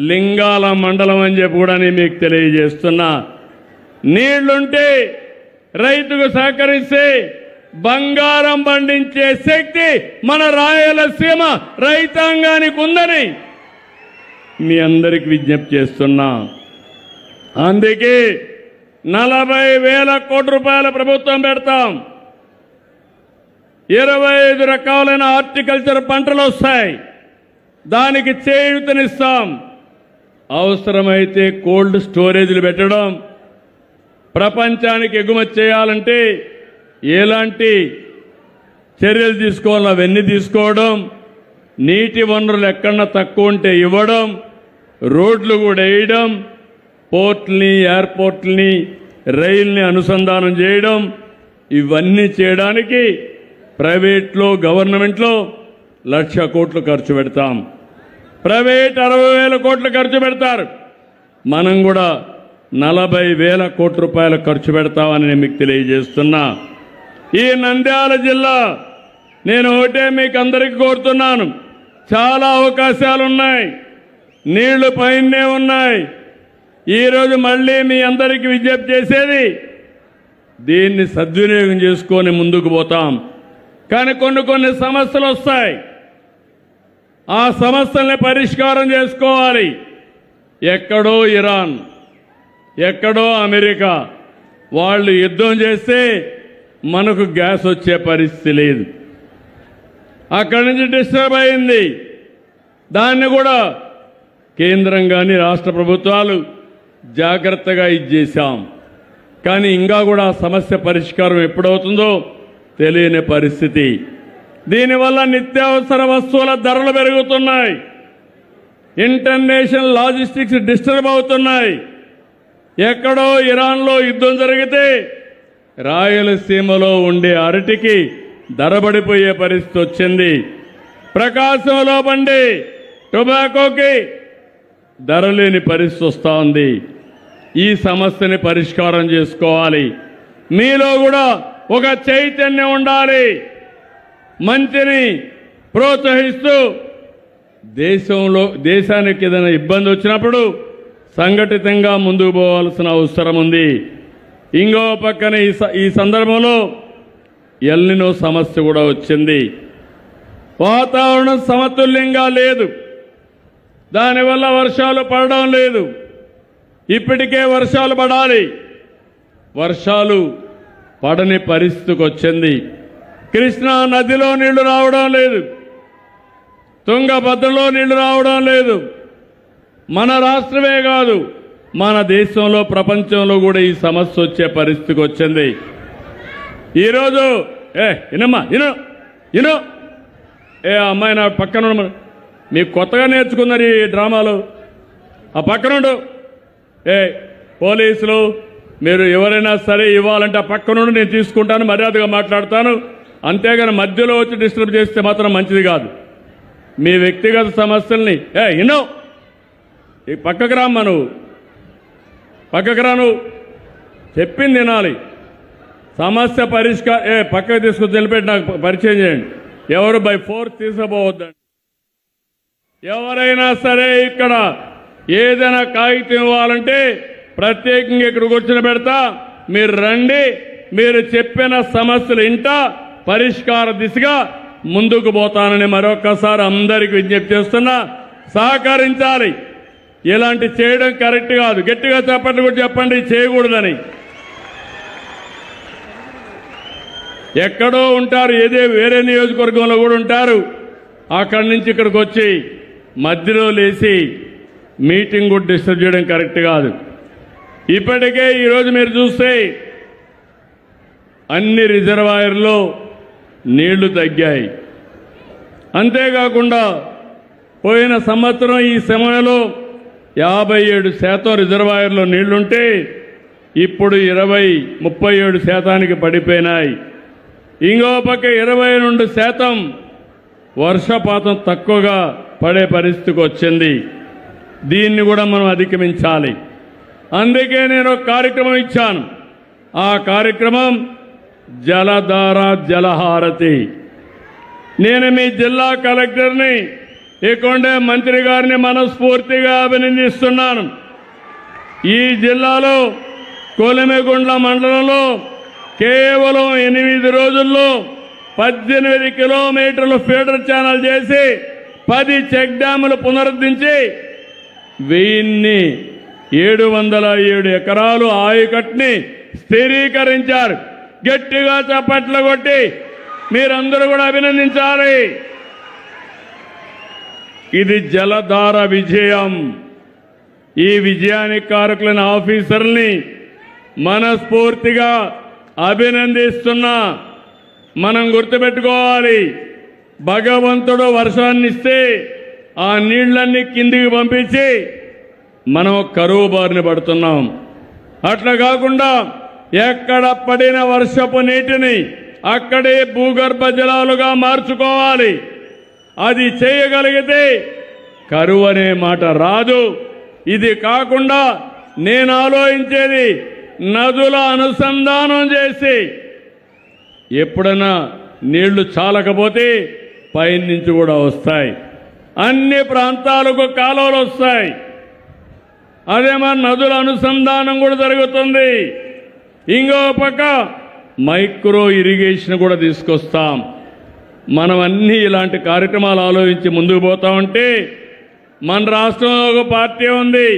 లింగాల మండలం అని చెప్పి కూడా నేను మీకు తెలియజేస్తున్నా. నీళ్లుంటే రైతుకు సహకరిస్తే బంగారం పండించే శక్తి మన రాయలసీమ రైతాంగానికి ఉందని మీ అందరికి విజ్ఞప్తి చేస్తున్నా. అందుకే 40,000 కోట్ల రూపాయల ప్రభుత్వం పెడతాం. 25 రకాలైన హార్టికల్చర్ పంటలు వస్తాయి, దానికి చేయూతనిస్తాం. అవసరమైతే కోల్డ్ స్టోరేజ్లు పెట్టడం, ప్రపంచానికి ఎగుమతి చేయాలంటే ఎలాంటి చర్యలు తీసుకోవాలో అవన్నీ తీసుకోవడం, నీటి వనరులు ఎక్కడన్నా తక్కువ ఉంటే ఇవ్వడం, రోడ్లు కూడా వేయడం, పోర్ట్లని, ఎయిర్పోర్ట్లని, రైల్ని అనుసంధానం చేయడం, ఇవన్నీ చేయడానికి ప్రైవేట్లో, గవర్నమెంట్లో 1,00,000 కోట్లు ఖర్చు పెడతాం. ప్రైవేట్ 60,000 కోట్లు ఖర్చు పెడతారు. మనం కూడా 40,000 కోట్ల రూపాయలు ఖర్చు పెడతామని నేను మీకు తెలియజేస్తున్నా. ఈ నంద్యాల జిల్లా నేను ఒకటే మీకు అందరికీ కోరుతున్నాను, చాలా అవకాశాలు ఉన్నాయి, నీళ్లు పైనే ఉన్నాయి. ఈరోజు మళ్ళీ మీ అందరికీ విజ్ఞప్తి చేసేది, దీన్ని సద్వినియోగం చేసుకొని ముందుకు పోతాం. కానీ కొన్ని సమస్యలు వస్తాయి, ఆ సమస్యల్ని పరిష్కారం చేసుకోవాలి. ఎక్కడో ఇరాన్, ఎక్కడో అమెరికా వాళ్ళు యుద్ధం చేస్తే మనకు గ్యాస్ వచ్చే పరిస్థితి లేదు. అక్కడి నుంచి డిస్టర్బ్ అయింది. దాన్ని కూడా కేంద్రం కానీ రాష్ట్ర ప్రభుత్వాలు జాగ్రత్తగా ఇచ్చేశాం. కానీ ఇంకా కూడా సమస్య పరిష్కారం ఎప్పుడవుతుందో తెలియని పరిస్థితి. దీనివల్ల నిత్యావసర వస్తువుల ధరలు పెరుగుతున్నాయి, ఇంటర్నేషనల్ లాజిస్టిక్స్ డిస్టర్బ్ అవుతున్నాయి. ఎక్కడో ఇరాన్లో యుద్ధం జరిగితే రాయలసీమలో ఉండే అరటికి ధర పడిపోయే పరిస్థితి వచ్చింది. ప్రకాశంలో బండి టొబాకోకి ధర లేని పరిస్థితి వస్తూ ఉంది. ఈ సమస్యని పరిష్కారం చేసుకోవాలి. మీలో కూడా ఒక చైతన్యం ఉండాలి. మంచిని ప్రోత్సహిస్తూ దేశానికి ఏదైనా ఇబ్బంది వచ్చినప్పుడు సంఘటితంగా ముందుకు పోవాల్సిన అవసరం ఉంది. ఇంకో పక్కన ఈ సందర్భంలో ఎల్నినో సమస్య కూడా వచ్చింది. వాతావరణం సమతుల్యంగా లేదు, దానివల్ల వర్షాలు పడడం లేదు. ఇప్పటికే వర్షాలు పడాలి, వర్షాలు పడని పరిస్థితికి వచ్చింది. కృష్ణా నదిలో నీళ్లు రావడం లేదు, తుంగభద్రలో నీళ్లు రావడం లేదు. మన రాష్ట్రమే కాదు, మన దేశంలో, ప్రపంచంలో కూడా ఈ సమస్య వచ్చే పరిస్థితికి వచ్చింది. ఈరోజు వినమ్మా, విను అమ్మాయి నా పక్కన, మీకు కొత్తగా నేర్చుకున్నారు ఈ డ్రామాలు. ఆ పక్కనుండు. పోలీసులు మీరు ఎవరైనా సరే ఇవ్వాలంటే ఆ పక్కనుండి నేను తీసుకుంటాను, మర్యాదగా మాట్లాడతాను. అంతేగాని మధ్యలో వచ్చి డిస్టర్బ్ చేస్తే మాత్రం మంచిది కాదు. మీ వ్యక్తిగత సమస్యల్ని వినో, ఈ పక్కకు రామ్మా, నువ్వు పక్కకు రా, నువ్వు చెప్పింది వినాలి. సమస్య పరిష్కారం పక్కకు తీసుకొచ్చి నిలబెట్టి నాకు పరిచయం చేయండి. ఎవరు బై ఫోర్స్ తీసుకుపోవద్దండి. ఎవరైనా సరే ఇక్కడ ఏదైనా కాగితం ఇవ్వాలంటే ప్రత్యేకంగా ఇక్కడ కూర్చొని పెడతా, మీరు రండి, మీరు చెప్పిన సమస్యలు ఇంట పరిష్కార దిశగా ముందుకు పోతానని మరొకసారి అందరికీ విజ్ఞప్తి చేస్తున్నా. సహకరించాలి. ఇలాంటి చేయడం కరెక్ట్ కాదు. గట్టిగా చెప్పండి, కూడా చెప్పండి చేయకూడదని. ఎక్కడో ఉంటారు, వేరే నియోజకవర్గంలో కూడా ఉంటారు. అక్కడి నుంచి ఇక్కడికి వచ్చి మధ్యలో లేచి మీటింగ్ కూడా డిస్టర్బ్ చేయడం కరెక్ట్ కాదు. ఇప్పటికే ఈరోజు మీరు చూస్తే అన్ని రిజర్వాయర్లో నీళ్లు తగ్గాయి. అంతేకాకుండా పోయిన సంవత్సరం ఈ సమయంలో 57% రిజర్వాయర్లో నీళ్లుంటే ఇప్పుడు 37% పడిపోయినాయి. ఇంకో పక్క 22% వర్షపాతం తక్కువగా పడే పరిస్థితికి వచ్చింది. దీన్ని కూడా మనం అధిగమించాలి. అందుకే నేను ఒక కార్యక్రమం ఇచ్చాను. ఆ కార్యక్రమం జలధార జలహారతి. నేను మీ జిల్లా కలెక్టర్ని, ఇక్కడే మంత్రి గారిని మనస్ఫూర్తిగా అభినందిస్తున్నాను. ఈ జిల్లాలో కొలిమిగుండ్ల మండలంలో కేవలం 8 రోజుల్లో 18 కిలోమీటర్లు ఫీడర్ ఛానల్ చేసి 10 చెక్ డ్యాములు పునరుద్ధరించి 1707 ఎకరాలు ఆయకట్టుని స్థిరీకరించారు. గట్టిగా చప్పట్లు కొట్టి మీరందరూ కూడా అభినందించాలి. ఇది జలధార విజయం. ఈ విజయానికి కారకులైన ఆఫీసర్ని మనస్ఫూర్తిగా అభినందిస్తున్నా. మనం గుర్తుపెట్టుకోవాలి, భగవంతుడు వర్షాన్ని ఇస్తే ఆ నీళ్లన్నీ కిందికి పంపించి మనం కరువు బారిన పడుతున్నాం. అట్లా కాకుండా ఎక్కడ పడిన వర్షపు నీటిని అక్కడే భూగర్భ జలాలుగా మార్చుకోవాలి. అది చేయగలిగితే కరువు అనే మాట రాదు. ఇది కాకుండా నేను ఆలోచించేది నదుల అనుసంధానం చేసి ఎప్పుడైనా నీళ్లు చాలకపోతే పైనుంచి కూడా వస్తాయి, అన్ని ప్రాంతాలకు కాలువలు వస్తాయి. అదే మన నదుల అనుసంధానం కూడా జరుగుతుంది. ఇంకో పక్క మైక్రో ఇరిగేషన్ కూడా తీసుకొస్తాం. మనం అన్ని ఇలాంటి కార్యక్రమాలు ఆలోచించి ముందుకు పోతా ఉంటే మన రాష్ట్రంలో ఒక పార్టీ ఉంది,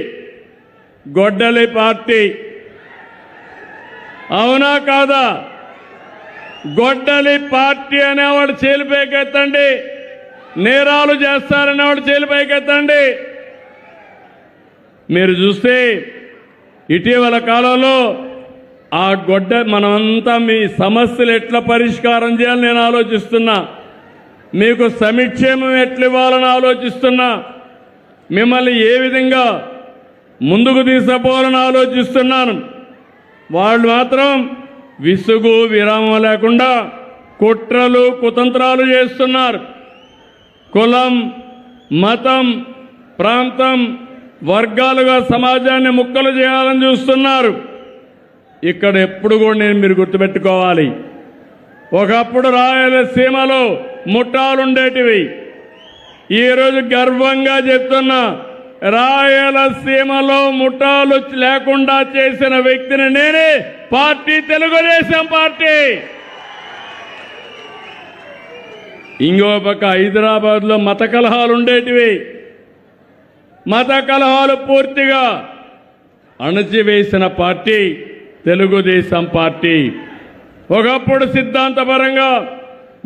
గొడ్డలి పార్టీ. అవునా కాదా? గొడ్డలి పార్టీ అనేవాడు చేలిపైకెత్తండి, నేరాలు చేస్తారనేవాడు చేలిపైకెత్తండి. మీరు చూస్తే ఇటీవల కాలంలో ఆ మనమంతా మీ సమస్యలు ఎట్లా పరిష్కారం చేయాలని నేను ఆలోచిస్తున్నా, మీకు సంక్షేమం ఎట్లా ఇవ్వాలని ఆలోచిస్తున్నా, మిమ్మల్ని ఏ విధంగా ముందుకు తీసుకుపోవాలని ఆలోచిస్తున్నాను. వాళ్ళు మాత్రం విసుగు విరామం లేకుండా కుట్రలు కుతంత్రాలు చేస్తున్నారు. కులం, మతం, ప్రాంతం, వర్గాలుగా సమాజాన్ని ముక్కలు చేయాలని చూస్తున్నారు. ఇక్కడ ఎప్పుడు కూడా మీరు గుర్తుపెట్టుకోవాలి, ఒకప్పుడు రాయలసీమలో ముఠాలుండేటివి. ఈరోజు గర్వంగా చెప్తున్నా, రాయలసీమలో ముఠాలు లేకుండా చేసిన వ్యక్తిని నేనే. Party Telugu Desam party. ఇంకో పక్క హైదరాబాద్లో మత కలహాలు ఉండేటివి. మత కలహాలు పూర్తిగా అణచివేసిన పార్టీ తెలుగుదేశం పార్టీ. ఒకప్పుడు సిద్ధాంతపరంగా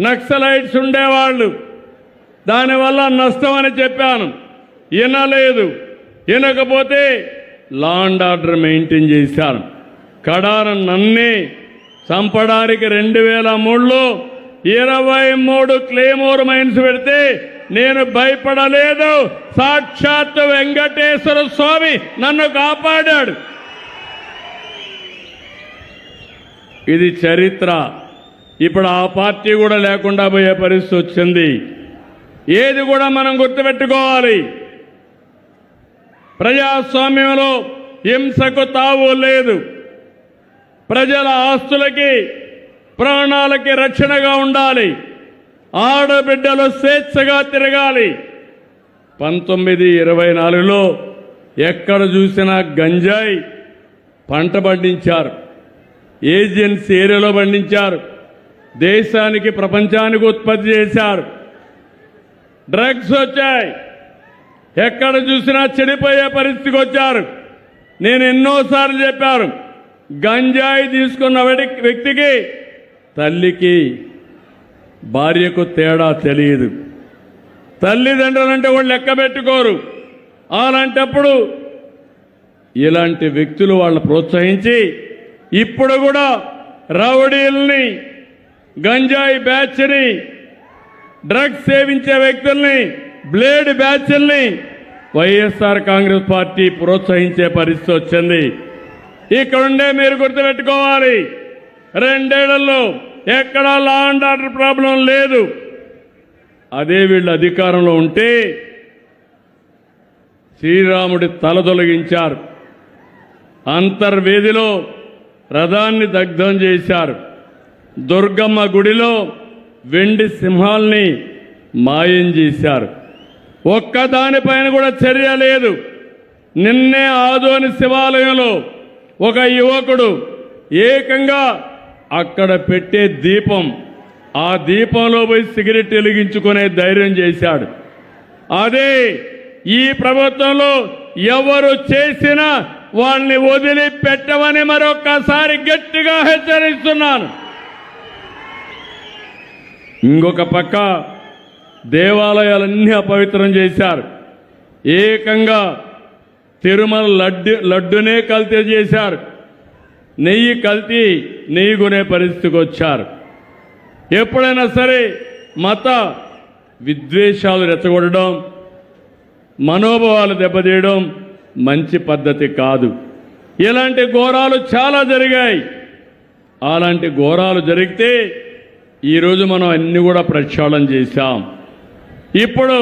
నక్సలైట్స్ ఉండేవాళ్ళు, దానివల్ల నష్టం అని చెప్పాను, వినలేదు. వినకపోతే లా అండ్ ఆర్డర్ మెయింటైన్ చేశారు. కడాన నన్నే చంపడానికి 2003లో 23 క్లేమోర్ మైన్స్ పెడితే నేను భయపడలేదు. సాక్షాత్ వెంకటేశ్వర స్వామి నన్ను కాపాడాడు. ఇది చరిత్ర. ఇప్పుడు ఆ పార్టీ కూడా లేకుండా పోయే పరిస్థితి వచ్చింది. ఏది కూడా మనం గుర్తుపెట్టుకోవాలి, ప్రజాస్వామ్యంలో హింసకు తావు లేదు. ప్రజల ఆస్తులకి ప్రాణాలకి రక్షణగా ఉండాలి. ఆడబిడ్డలు స్వేచ్ఛగా తిరగాలి. 1924లో ఎక్కడ చూసినా గంజాయి పంట పండించారు, ఏజెన్సీ ఏరియాలో పండించారు, దేశానికి ప్రపంచానికి ఉత్పత్తి చేశారు. డ్రగ్స్ వచ్చాయి, ఎక్కడ చూసినా చెడిపోయే పరిస్థితికి వచ్చారు. నేను ఎన్నోసార్లు చెప్పాను, గంజాయి తీసుకున్న వ్యక్తికి తల్లికి భార్యకు తేడా తెలియదు. తల్లిదండ్రులంటే వాళ్ళు లెక్క పెట్టుకోరు. అలాంటప్పుడు ఇలాంటి వ్యక్తులు వాళ్ళని ప్రోత్సహించి ఇప్పుడు కూడా రౌడీల్ని, గంజాయి బ్యాచ్ని, డ్రగ్స్ సేవించే వ్యక్తుల్ని, బ్లేడ్ బ్యాచ్ల్ని వైఎస్ఆర్ కాంగ్రెస్ పార్టీ ప్రోత్సహించే పరిస్థితి వచ్చింది. ఇక్కడుండే మీరు గుర్తుపెట్టుకోవాలి, 2 ఏళ్లలో ఎక్కడా లా అండ్ ఆర్డర్ ప్రాబ్లం లేదు. అదే వీళ్ళు అధికారంలో ఉంటే శ్రీరాముడి తల తొలగించారు, అంతర్వేదిలో రథాన్ని దగ్ధం చేశారు, దుర్గమ్మ గుడిలో వెండి సింహాల్ని మాయం చేశారు. ఒక్కదానిపైన కూడా చర్య లేదు. నిన్నే ఆదోని శివాలయంలో ఒక యువకుడు ఏకంగా అక్కడ పెట్టే దీపం, ఆ దీపంలో పోయి సిగరెట్ వెలిగించుకునే ధైర్యం చేశాడు. అదే ఈ ప్రభుత్వంలో ఎవరు చేసినా వాళ్ళని వదిలిపెట్టమని మరొక్కసారి గట్టిగా హెచ్చరిస్తున్నాను. ఇంకొక పక్క దేవాలయాలన్నీ అపవిత్రం చేశారు. ఏకంగా తిరుమల లడ్డునే కల్తీ చేశారు. నెయ్యి కల్తీ నెయ్యి కొనే పరిస్థితికి వచ్చారు. ఎప్పుడైనా సరే మత విద్వేషాలు రెచ్చగొట్టడం, మనోభావాలు దెబ్బతీయడం మంచి పద్ధతి కాదు. ఇలాంటి ఘోరాలు చాలా జరిగాయి. అలాంటి ఘోరాలు జరిగితే ఈరోజు మనం అన్ని కూడా ప్రక్షాళన చేశాం. ఇప్పుడు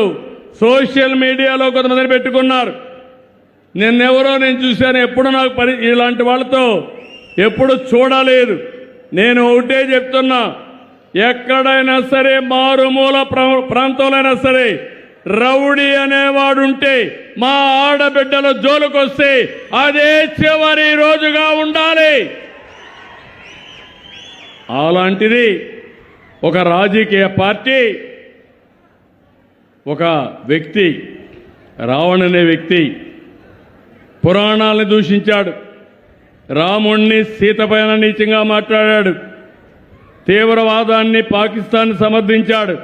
సోషల్ మీడియాలో కొంతమంది పెట్టుకున్నారు. నేను చూశాను, ఎప్పుడు నాకు ఇలాంటి వాళ్ళతో ఎప్పుడు చూడలేదు. నేను ఒకటే చెప్తున్నా, ఎక్కడైనా సరే మారుమూల ప్రాంతంలో సరే రౌడీ అనేవాడుంటే మా ఆడబిడ్డల జోలుకొస్తే అదే చివరి రోజుగా ఉండాలి. అలాంటిది ఒక రాజకీయ పార్టీ, ఒక వ్యక్తి, రావణ్ అనే వ్యక్తి పురాణాలను దూషించాడు, రాముణ్ణి సీత పైన నీచంగా మాట్లాడాడు, తీవ్రవాదాన్ని పాకిస్తాన్ సమర్థించాడు.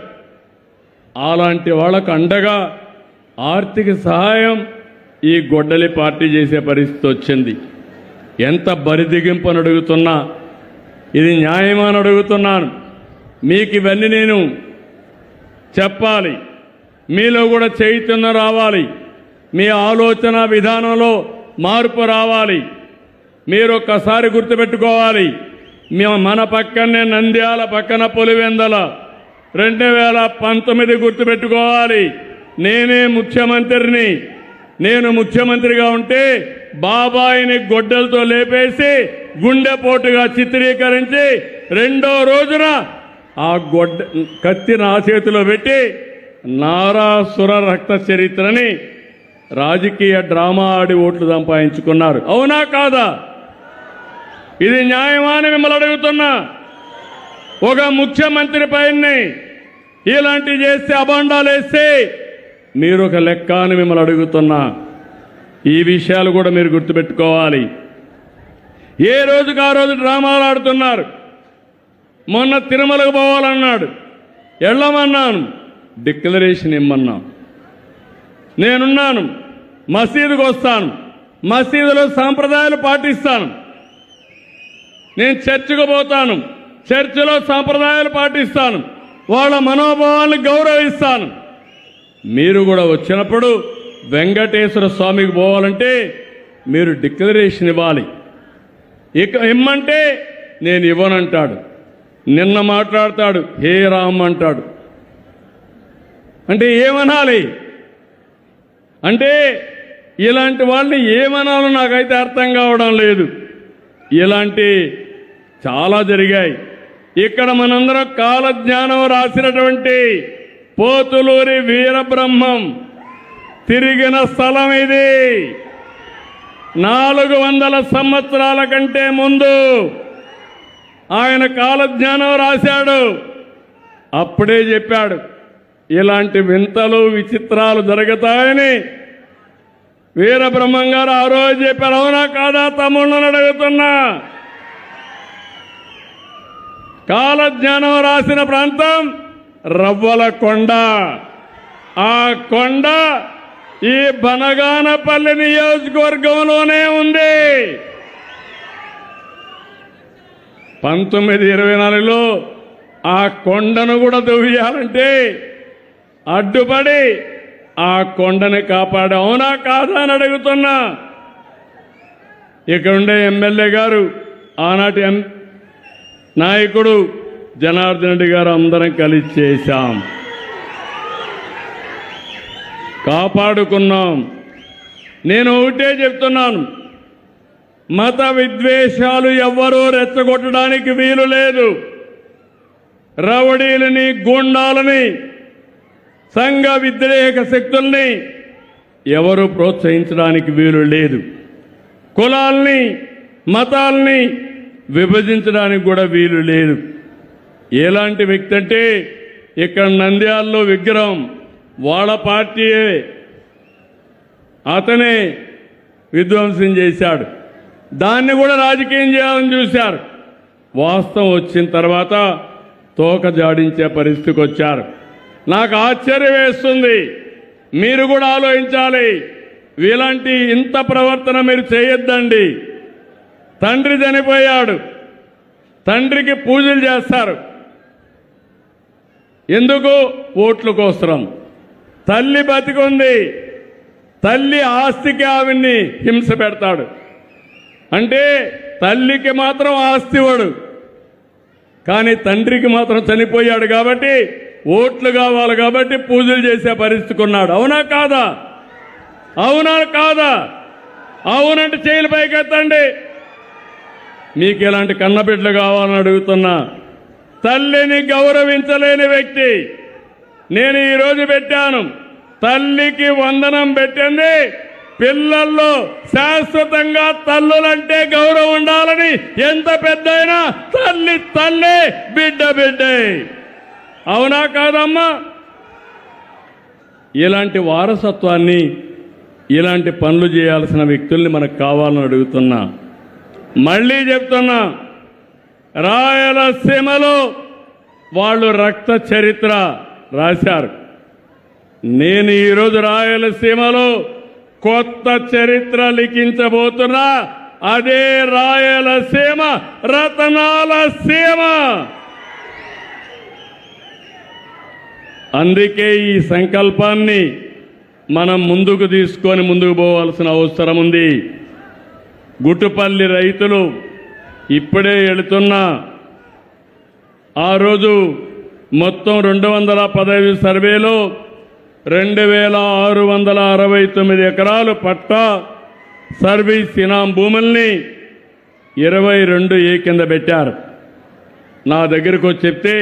అలాంటి వాళ్ళకు అండగా ఆర్థిక సహాయం ఈ గొడ్డలి పార్టీ చేసే పరిస్థితి వచ్చింది. ఎంత బరిదిగింపని అడుగుతున్నా, ఇది న్యాయమని అడుగుతున్నాను. మీకు ఇవన్నీ నేను చెప్పాలి, మీలో కూడా చైతన్యం రావాలి, మీ ఆలోచన విధానంలో మార్పు రావాలి. మీరు ఒక్కసారి గుర్తుపెట్టుకోవాలి, మన పక్కనే నంద్యాల పక్కన పులివెందల 2019 గుర్తుపెట్టుకోవాలి. నేనే ముఖ్యమంత్రిని. నేను ముఖ్యమంత్రిగా ఉంటే బాబాయిని గొడ్డలతో లేపేసి గుండెపోటుగా చిత్రీకరించి రెండో రోజున ఆ కత్తి నా చేతిలో పెట్టి నారాసుర రక్త చరిత్రని రాజకీయ డ్రామా ఆడి ఓట్లు సంపాదించుకున్నారు. అవునా కాదా? ఇది న్యాయమా అని మిమ్మల్ని అడుగుతున్నా. ఒక ముఖ్యమంత్రి పైన ఇలాంటి చేస్తే, అబాండాలు వేస్తే మీరు ఒక లెక్క అని మిమ్మల్ని అడుగుతున్నా. ఈ విషయాలు కూడా మీరు గుర్తుపెట్టుకోవాలి. ఏ రోజుకు ఆ రోజు డ్రామాలు ఆడుతున్నారు. మొన్న తిరుమలకు పోవాలన్నాడు, వెళ్ళమన్నాను, డిక్లరేషన్ ఇమ్మన్నా. నేనున్నాను, మసీదుకు వస్తాను, మసీదులో సాంప్రదాయాలు పాటిస్తాను. నేను చర్చికి పోతాను, చర్చిలో సాంప్రదాయాలు పాటిస్తాను, వాళ్ళ మనోభావాలను గౌరవిస్తాను. మీరు కూడా వచ్చినప్పుడు వెంకటేశ్వర స్వామికి పోవాలంటే మీరు డిక్లరేషన్ ఇవ్వాలి. ఇమ్మంటే నేను ఇవ్వనంటాడు. నిన్న మాట్లాడతాడు, హే రామ్ అంటాడు. అంటే ఏమనాలి? అంటే ఇలాంటి వాళ్ళని ఏమనాలో నాకైతే అర్థం కావడం లేదు. ఇలాంటి చాలా జరిగాయి. ఇక్కడ మనందరం కాలజ్ఞానం రాసినటువంటి పోతులూరి వీరబ్రహ్మం తిరిగిన స్థలం ఇది. 400 సంవత్సరాల కంటే ముందు ఆయన కాలజ్ఞానం రాశాడు. అప్పుడే చెప్పాడు ఇలాంటి వింతలు విచిత్రాలు జరుగుతాయని. వీరబ్రహ్మం గారు ఆ రోజు చెప్పారు. అవునా కాదా తమ్ముళ్ళని అడుగుతున్నా. కాలజ్ఞానం రాసిన ప్రాంతం రవ్వల కొండ. ఆ కొండ ఈ బనగానపల్లి నియోజకవర్గంలోనే ఉంది. 1924లో ఆ కొండను కూడా దువ్వేయాలంటే అడ్డుపడి ఆ కొండని కాపాడు. అవునా కాదా అని అడుగుతున్నా. ఇక్కడ ఉండే ఎమ్మెల్యే గారు, ఆనాటి నాయకుడు జనార్దన్ రెడ్డి గారు అందరం కలిసి చేశాం, కాపాడుకున్నాం. నేను ఒకటే చెప్తున్నాను, మత విద్వేషాలు ఎవ్వరూ రెచ్చగొట్టడానికి వీలు లేదు. రౌడీలని, గూండాలని, సంఘ వ్యతిరేక శక్తుల్ని ఎవరు ప్రోత్సహించడానికి వీలు లేదు. కులాల్ని, మతాల్ని విభజించడానికి కూడా వీలు లేదు. ఎలాంటి వ్యక్తి అంటే ఇక్కడ నంద్యాలలో విగ్రహం వాళ్ళ పార్టీయే, అతనే విధ్వంసం చేశాడు. దాన్ని కూడా రాజకీయం చేయాలని చూశారు. వాస్తవం వచ్చిన తర్వాత తోక జాడించే పరిస్థితికి వచ్చారు. నాకు ఆశ్చర్యం వేస్తుంది. మీరు కూడా ఆలోచించాలి. ఇలాంటి ఇంత ప్రవర్తన మీరు చేయొద్దండి. తండ్రి చనిపోయాడు, తండ్రికి పూజలు చేస్తారు. ఎందుకు? ఓట్ల కోసం. తల్లి బతికుంది, తల్లి ఆస్తికి ఆవిడ్ని హింస పెడతాడు. అంటే తల్లికి మాత్రం ఆస్తి ఇవ్వడు, కానీ తండ్రికి మాత్రం చనిపోయాడు కాబట్టి ఓట్లు కావాలి కాబట్టి పూజలు చేసే పరిస్థితికి ఉన్నాడు. అవునా కాదా? అవునా కాదా? అవునంటే చేతులు పైకెత్తండి. మీకు ఇలాంటి కన్నబిడ్డలు కావాలని అడుగుతున్నా. తల్లిని గౌరవించలేని వ్యక్తి నేను ఈరోజు పెట్టాను. తల్లికి వందనం పెట్టింది. పిల్లల్లో శాశ్వతంగా తల్లులంటే గౌరవం ఉండాలని ఎంత పెద్దయినా తల్లి తల్లే, బిడ్డ బిడ్డే. అవునా కాదమ్మా? ఇలాంటి వారసత్వాన్ని, ఇలాంటి పనులు చేయాల్సిన వ్యక్తుల్ని మనకు కావాలని అడుగుతున్నా. మళ్ళీ చెప్తున్నా, రాయలసీమలో వాళ్ళు రక్త చరిత్ర రాశారు. నేను ఈరోజు రాయలసీమలో కొత్త చరిత్ర లిఖించబోతున్నా. అదే రాయలసీమ రతనాల సీమ. అందుకే ఈ సంకల్పాన్ని మనం ముందుకు తీసుకొని ముందుకు పోవాల్సిన అవసరం ఉంది. గుట్టుపల్లి రైతులు ఇప్పుడే వెళుతున్నా. ఆ రోజు మొత్తం 215 సర్వేలో 2669 ఎకరాలు పట్టా సర్వీస్ ఇనాం భూముల్ని 22A కింద పెట్టారు. నా దగ్గరకు వచ్చి చెప్తే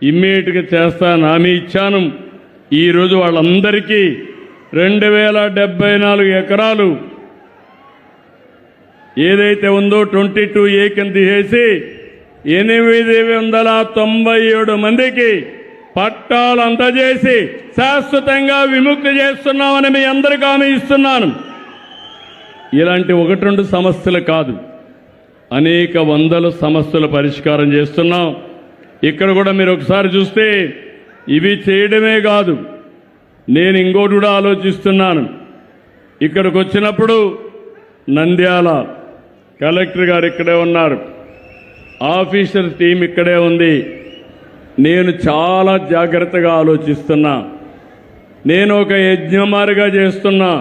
ఇమ్మీడియట్గా చేస్తాను హామీ ఇచ్చాను. ఈరోజు వాళ్ళందరికీ 2074 ఎకరాలు ఏదైతే ఉందో 22A కింద తీసేసి 897 మందికి పట్టాలు అందజేసి శాశ్వతంగా విముక్తి చేస్తున్నామని మీ అందరికీ హామీ ఇస్తున్నాను. ఇలాంటి 1-2 సమస్యలు కాదు, అనేక వందల సమస్యలు పరిష్కారం చేస్తున్నాం. ఇక్కడ కూడా మీరు ఒకసారి చూస్తే ఇవి చేయడమే కాదు, నేను ఇంకోటి కూడా ఆలోచిస్తున్నాను. ఇక్కడికి వచ్చినప్పుడు నంద్యాల కలెక్టర్ గారు ఇక్కడే ఉన్నారు, ఆఫీసర్ టీం ఇక్కడే ఉంది. నేను చాలా జాగ్రత్తగా ఆలోచిస్తున్నా. నేను ఒక యజ్ఞమారిగా చేస్తున్నా.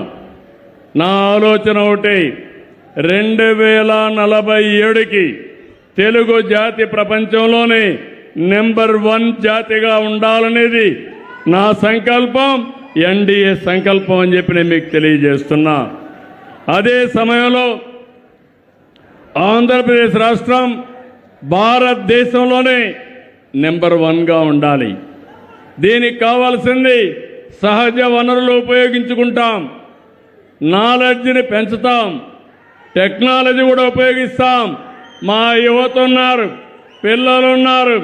నా ఆలోచన ఒకటి, 2047కి తెలుగు జాతి ప్రపంచంలోనే నెంబర్ 1 జాతిగా ఉండాలనేది నా సంకల్పం, ఎన్డీఏ సంకల్పం అని చెప్పి నేను మీకు తెలియజేస్తున్నా. అదే సమయంలో ఆంధ్రప్రదేశ్ రాష్ట్రం భారతదేశంలోనే నెంబర్ 1గా ఉండాలి. దీనికి కావాల్సింది సహజ వనరులు ఉపయోగించుకుంటాం, నాలెడ్జ్ని పెంచుతాం, టెక్నాలజీ కూడా ఉపయోగిస్తాం. మా యువత ఉన్నారు, పిల్లలు ఉన్నారు.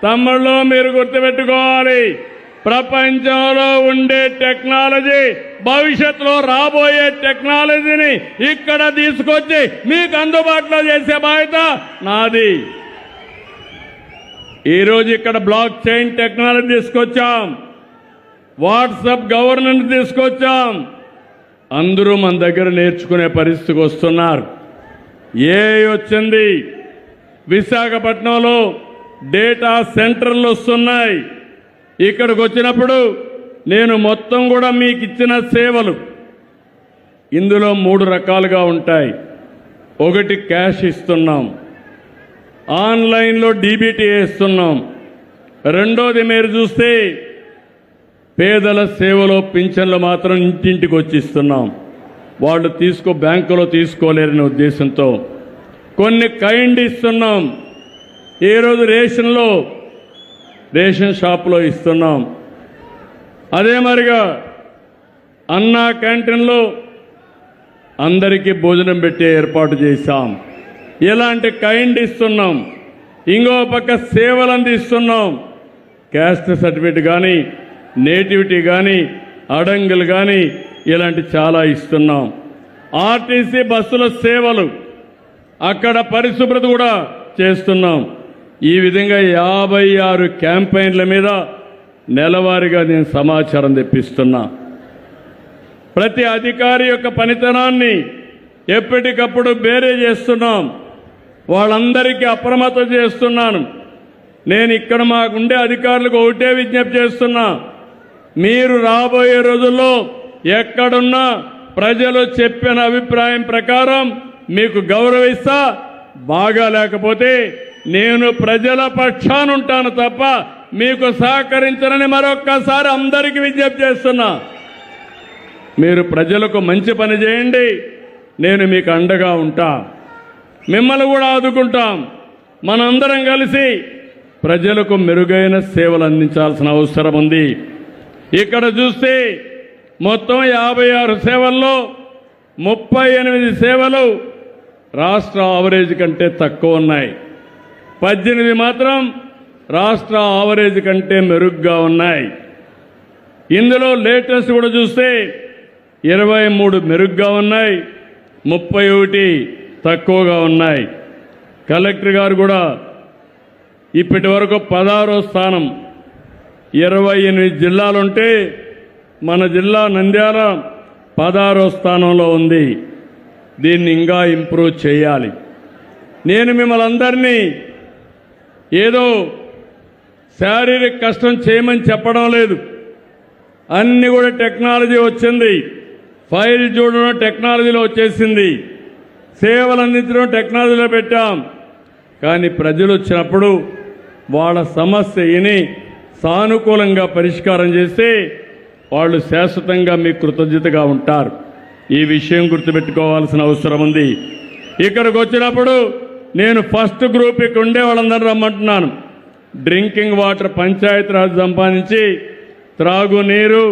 తమ్ముళ్ళు మీరు గుర్తుపెట్టుకోవాలి, ప్రపంచంలో ఉండే టెక్నాలజీ, భవిష్యత్తులో రాబోయే టెక్నాలజీని ఇక్కడ తీసుకొచ్చి మీకు అందుబాటులో చేసే బాధ్యత నాది. ఈరోజు ఇక్కడ బ్లాక్ చైన్ టెక్నాలజీ తీసుకొచ్చాం, వాట్సాప్ గవర్నెన్స్ తీసుకొచ్చాం. అందరూ మన దగ్గర నేర్చుకునే పరిస్థితికి వస్తున్నారు. ఏఐ వచ్చింది, విశాఖపట్నంలో డేటా సెంటర్లు వస్తున్నాయి. ఇక్కడికి వచ్చినప్పుడు నేను మొత్తం కూడా మీకు ఇచ్చిన సేవలు ఇందులో 3 రకాలుగా ఉంటాయి. ఒకటి క్యాష్ ఇస్తున్నాం, ఆన్లైన్లో డీబీటీ వేస్తున్నాం. రెండోది మీరు చూస్తే పేదల సేవలో పింఛన్లు మాత్రం ఇంటింటికి వచ్చి ఇస్తున్నాం. వాళ్ళు బ్యాంకులో తీసుకోలేరనే ఉద్దేశంతో కొన్ని కైండ్ ఇస్తున్నాం. ఈరోజు రేషన్ షాపులో ఇస్తున్నాం. అదే మరిగా అన్నా క్యాంటీన్లో అందరికీ భోజనం పెట్టే ఏర్పాటు చేశాం. ఇలాంటి కైండ్ ఇస్తున్నాం. ఇంకో పక్క సేవలు అందిస్తున్నాం. క్యాస్ట్ సర్టిఫికేట్ కానీ, నేటివిటీ కానీ, అడంగులు కానీ ఇలాంటి చాలా ఇస్తున్నాం. ఆర్టీసీ బస్సుల సేవలు, అక్కడ పరిశుభ్రత కూడా చేస్తున్నాం. ఈ విధంగా 56 క్యాంపెయిన్ల మీద నెలవారీగా నేను సమాచారం తెప్పిస్తున్నా. ప్రతి అధికారి యొక్క పనితనాన్ని ఎప్పటికప్పుడు బేరే చేస్తున్నాం. వాళ్ళందరికీ అప్రమత్తం చేస్తున్నాను. నేను ఇక్కడ మాకుండే అధికారులకు ఒకటే విజ్ఞప్తి చేస్తున్నా, మీరు రాబోయే రోజుల్లో ఎక్కడున్నా ప్రజలు చెప్పిన అభిప్రాయం ప్రకారం మీకు గౌరవిస్తా. బాగా లేకపోతే నేను ప్రజల పక్షాన ఉంటాను తప్ప మీకు సహకరించనని మరొక్కసారి అందరికీ విజ్ఞప్తి చేస్తున్నా. మీరు ప్రజలకు మంచి పని చేయండి, నేను మీకు అండగా ఉంటా. మిమ్మల్ని కూడా ఆదుకుంటాం. మనందరం కలిసి ప్రజలకు మెరుగైన సేవలు అందించాల్సిన అవసరం ఉంది. ఇక్కడ చూస్తే మొత్తం 56 సేవల్లో 38 సేవలు రాష్ట్ర ఆవరేజ్ కంటే తక్కువ ఉన్నాయి. 18 మాత్రం రాష్ట్ర ఆవరేజ్ కంటే మెరుగ్గా ఉన్నాయి. ఇందులో లేటెస్ట్ కూడా చూస్తే 23 మెరుగ్గా ఉన్నాయి, 31 తక్కువగా ఉన్నాయి. కలెక్టర్ గారు కూడా ఇప్పటి వరకు 16వ స్థానం. 28 జిల్లాలుంటే మన జిల్లా నంద్యాల 16వ స్థానంలో ఉంది. దీన్ని ఇంకా ఇంప్రూవ్ చేయాలి. నేను మిమ్మల్ని అందరినీ ఏదో శారీరక కష్టం చేయమని చెప్పడం లేదు. అన్ని కూడా టెక్నాలజీ వచ్చింది. ఫైల్ చూడడం టెక్నాలజీలో వచ్చేసింది, సేవలు అందించడం టెక్నాలజీలో పెట్టాం. కానీ ప్రజలు వచ్చినప్పుడు వాళ్ళ సమస్యని సానుకూలంగా పరిష్కారం చేస్తే వాళ్ళు శాశ్వతంగా మీకు కృతజ్ఞతగా ఉంటారు. ఈ విషయం గుర్తుపెట్టుకోవాల్సిన అవసరం ఉంది. ఇక్కడికి వచ్చినప్పుడు నేను ఫస్ట్ గ్రూప్ ఇక్కడ ఉండే వాళ్ళందరూ రమ్మంటున్నాను. డ్రింకింగ్ వాటర్ పంచాయతీరాజ్ సంపాదించి త్రాగునీరు,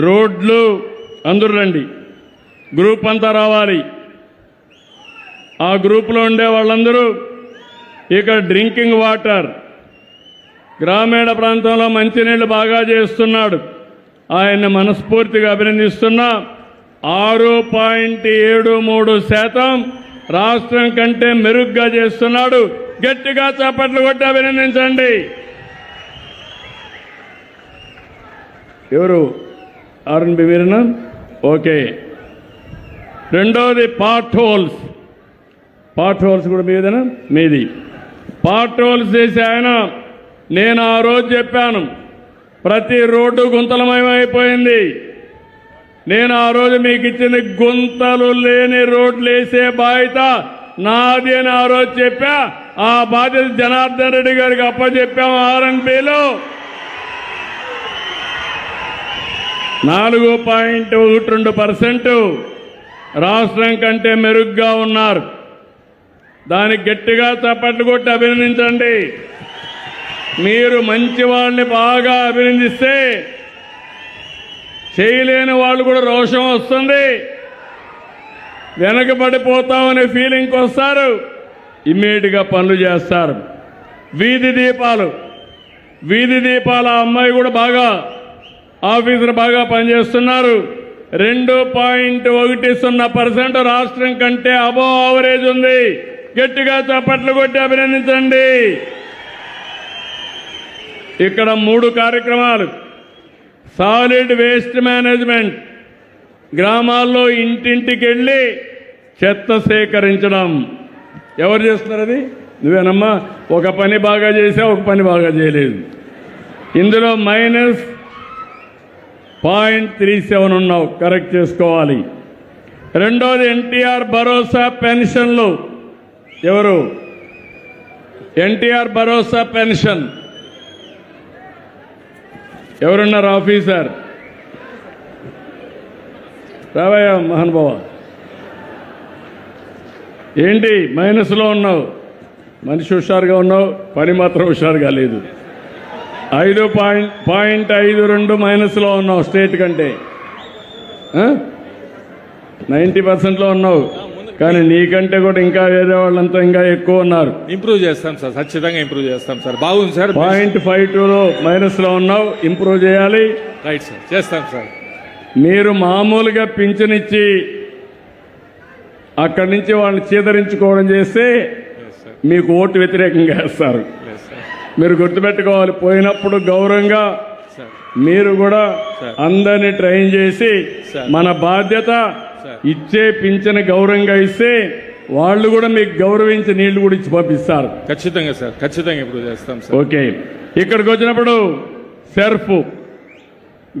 రోడ్లు అందరూ రండి. గ్రూప్ అంతా రావాలి. ఆ గ్రూప్లో ఉండే వాళ్ళందరూ ఇక్కడ డ్రింకింగ్ వాటర్, గ్రామీణ ప్రాంతంలో మంచినీళ్ళు బాగా చేస్తున్నాడు. ఆయన్ని మనస్ఫూర్తిగా అభినందిస్తున్నా. 6.73% రాష్ట్రం కంటే మెరుగ్గా చేస్తున్నాడు. గట్టిగా చప్పట్లు కొట్టి అభినందించండి. ఎవరు? ఆర్ఎన్బి మీరేనా? ఓకే. రెండోది పార్ట్ హోల్స్ కూడా మీదేనా? మీది. పార్ట్ హోల్స్ చేసి ఆయన, నేను ఆ రోజు చెప్పాను ప్రతి రోడ్డు గుంతలమయమైపోయింది. నేను ఆ రోజు మీకు ఇచ్చింది గుంతలు లేని రోడ్లు వేసే బాధ్యత నాది అని ఆ రోజు చెప్పా. ఆ బాధ్యత జనార్దన్ రెడ్డి గారికి అప్పచెప్పాము. ఆర్ఎన్బిలో 4.12% రాష్ట్రం కంటే మెరుగ్గా ఉన్నారు. దానికి గట్టిగా చప్పట్లు కొట్టి అభినందించండి. మీరు మంచి వాళ్ళని బాగా అభినందిస్తే చేయలేని వాళ్ళు కూడా రోషం వస్తుంది, వెనకబడిపోతామనే ఫీలింగ్కి వస్తారు, ఇమ్మీడియట్గా పనులు చేస్తారు. వీధి దీపాల అమ్మాయి కూడా బాగా ఆఫీసర్ బాగా పనిచేస్తున్నారు. 2.10% రాష్ట్రం కంటే అబోవ్ యావరేజ్ ఉంది. గట్టిగా చప్పట్లు కొట్టి అభినందించండి. ఇక్కడ 3 కార్యక్రమాలు. సాలిడ్ వేస్ట్ మేనేజ్మెంట్, గ్రామాల్లో ఇంటింటికి వెళ్ళి చెత్త సేకరించడం. ఎవరు చేస్తున్నారు? అది నువ్వేనమ్మా. ఒక పని బాగా చేసావు, ఒక పని బాగా చేయలేదు. ఇందులో -0.37 ఉన్నావు, కరెక్ట్ చేసుకోవాలి. రెండోది ఎన్టీఆర్ భరోసా పెన్షన్లు. ఎవరు? ఎన్టీఆర్ భరోసా పెన్షన్ ఎవరున్నారు? ఆఫీసర్ రావయ్య మహానుభావ. ఏంటి మైనస్లో ఉన్నావు? మనిషి హుషారుగా ఉన్నావు, పని మాత్రం హుషారుగా లేదు. 5.52 మైనస్లో ఉన్నావు స్టేట్ కంటే. 90%లో ఉన్నావు, కానీ నీకంటే కూడా ఇంకా వేరే వాళ్ళంతా ఇంకా ఎక్కువ ఉన్నారు. ఇంప్రూవ్ చేస్తాం సార్, ఖచ్చితంగా ఇంప్రూవ్ చేస్తాం సార్. బాగుంది సార్. 0.52లో మైనస్లో ఉన్నావు, ఇంప్రూవ్ చేయాలి. రైట్ సార్, చేస్తాం సార్. మీరు మామూలుగా పింఛనిచ్చి అక్కడి నుంచి వాళ్ళని చీదరించుకోవడం చేస్తే మీకు ఓటు వ్యతిరేకంగా వేస్తారు. మీరు గుర్తుపెట్టుకోవాలి. పోయినప్పుడు గౌరవంగా మీరు కూడా అందరినీ ట్రైన్ చేసి మన బాధ్యత ఇచ్చే పింఛను గౌరవంగా ఇస్తే వాళ్ళు కూడా మీకు గౌరవించి నీళ్లు కూడా ఇచ్చి పంపిస్తారు. ఖచ్చితంగా సార్, ఖచ్చితంగా ఇంప్రూవ్ చేస్తాం సార్. ఓకే, ఇక్కడికి వచ్చినప్పుడు సెర్ఫ్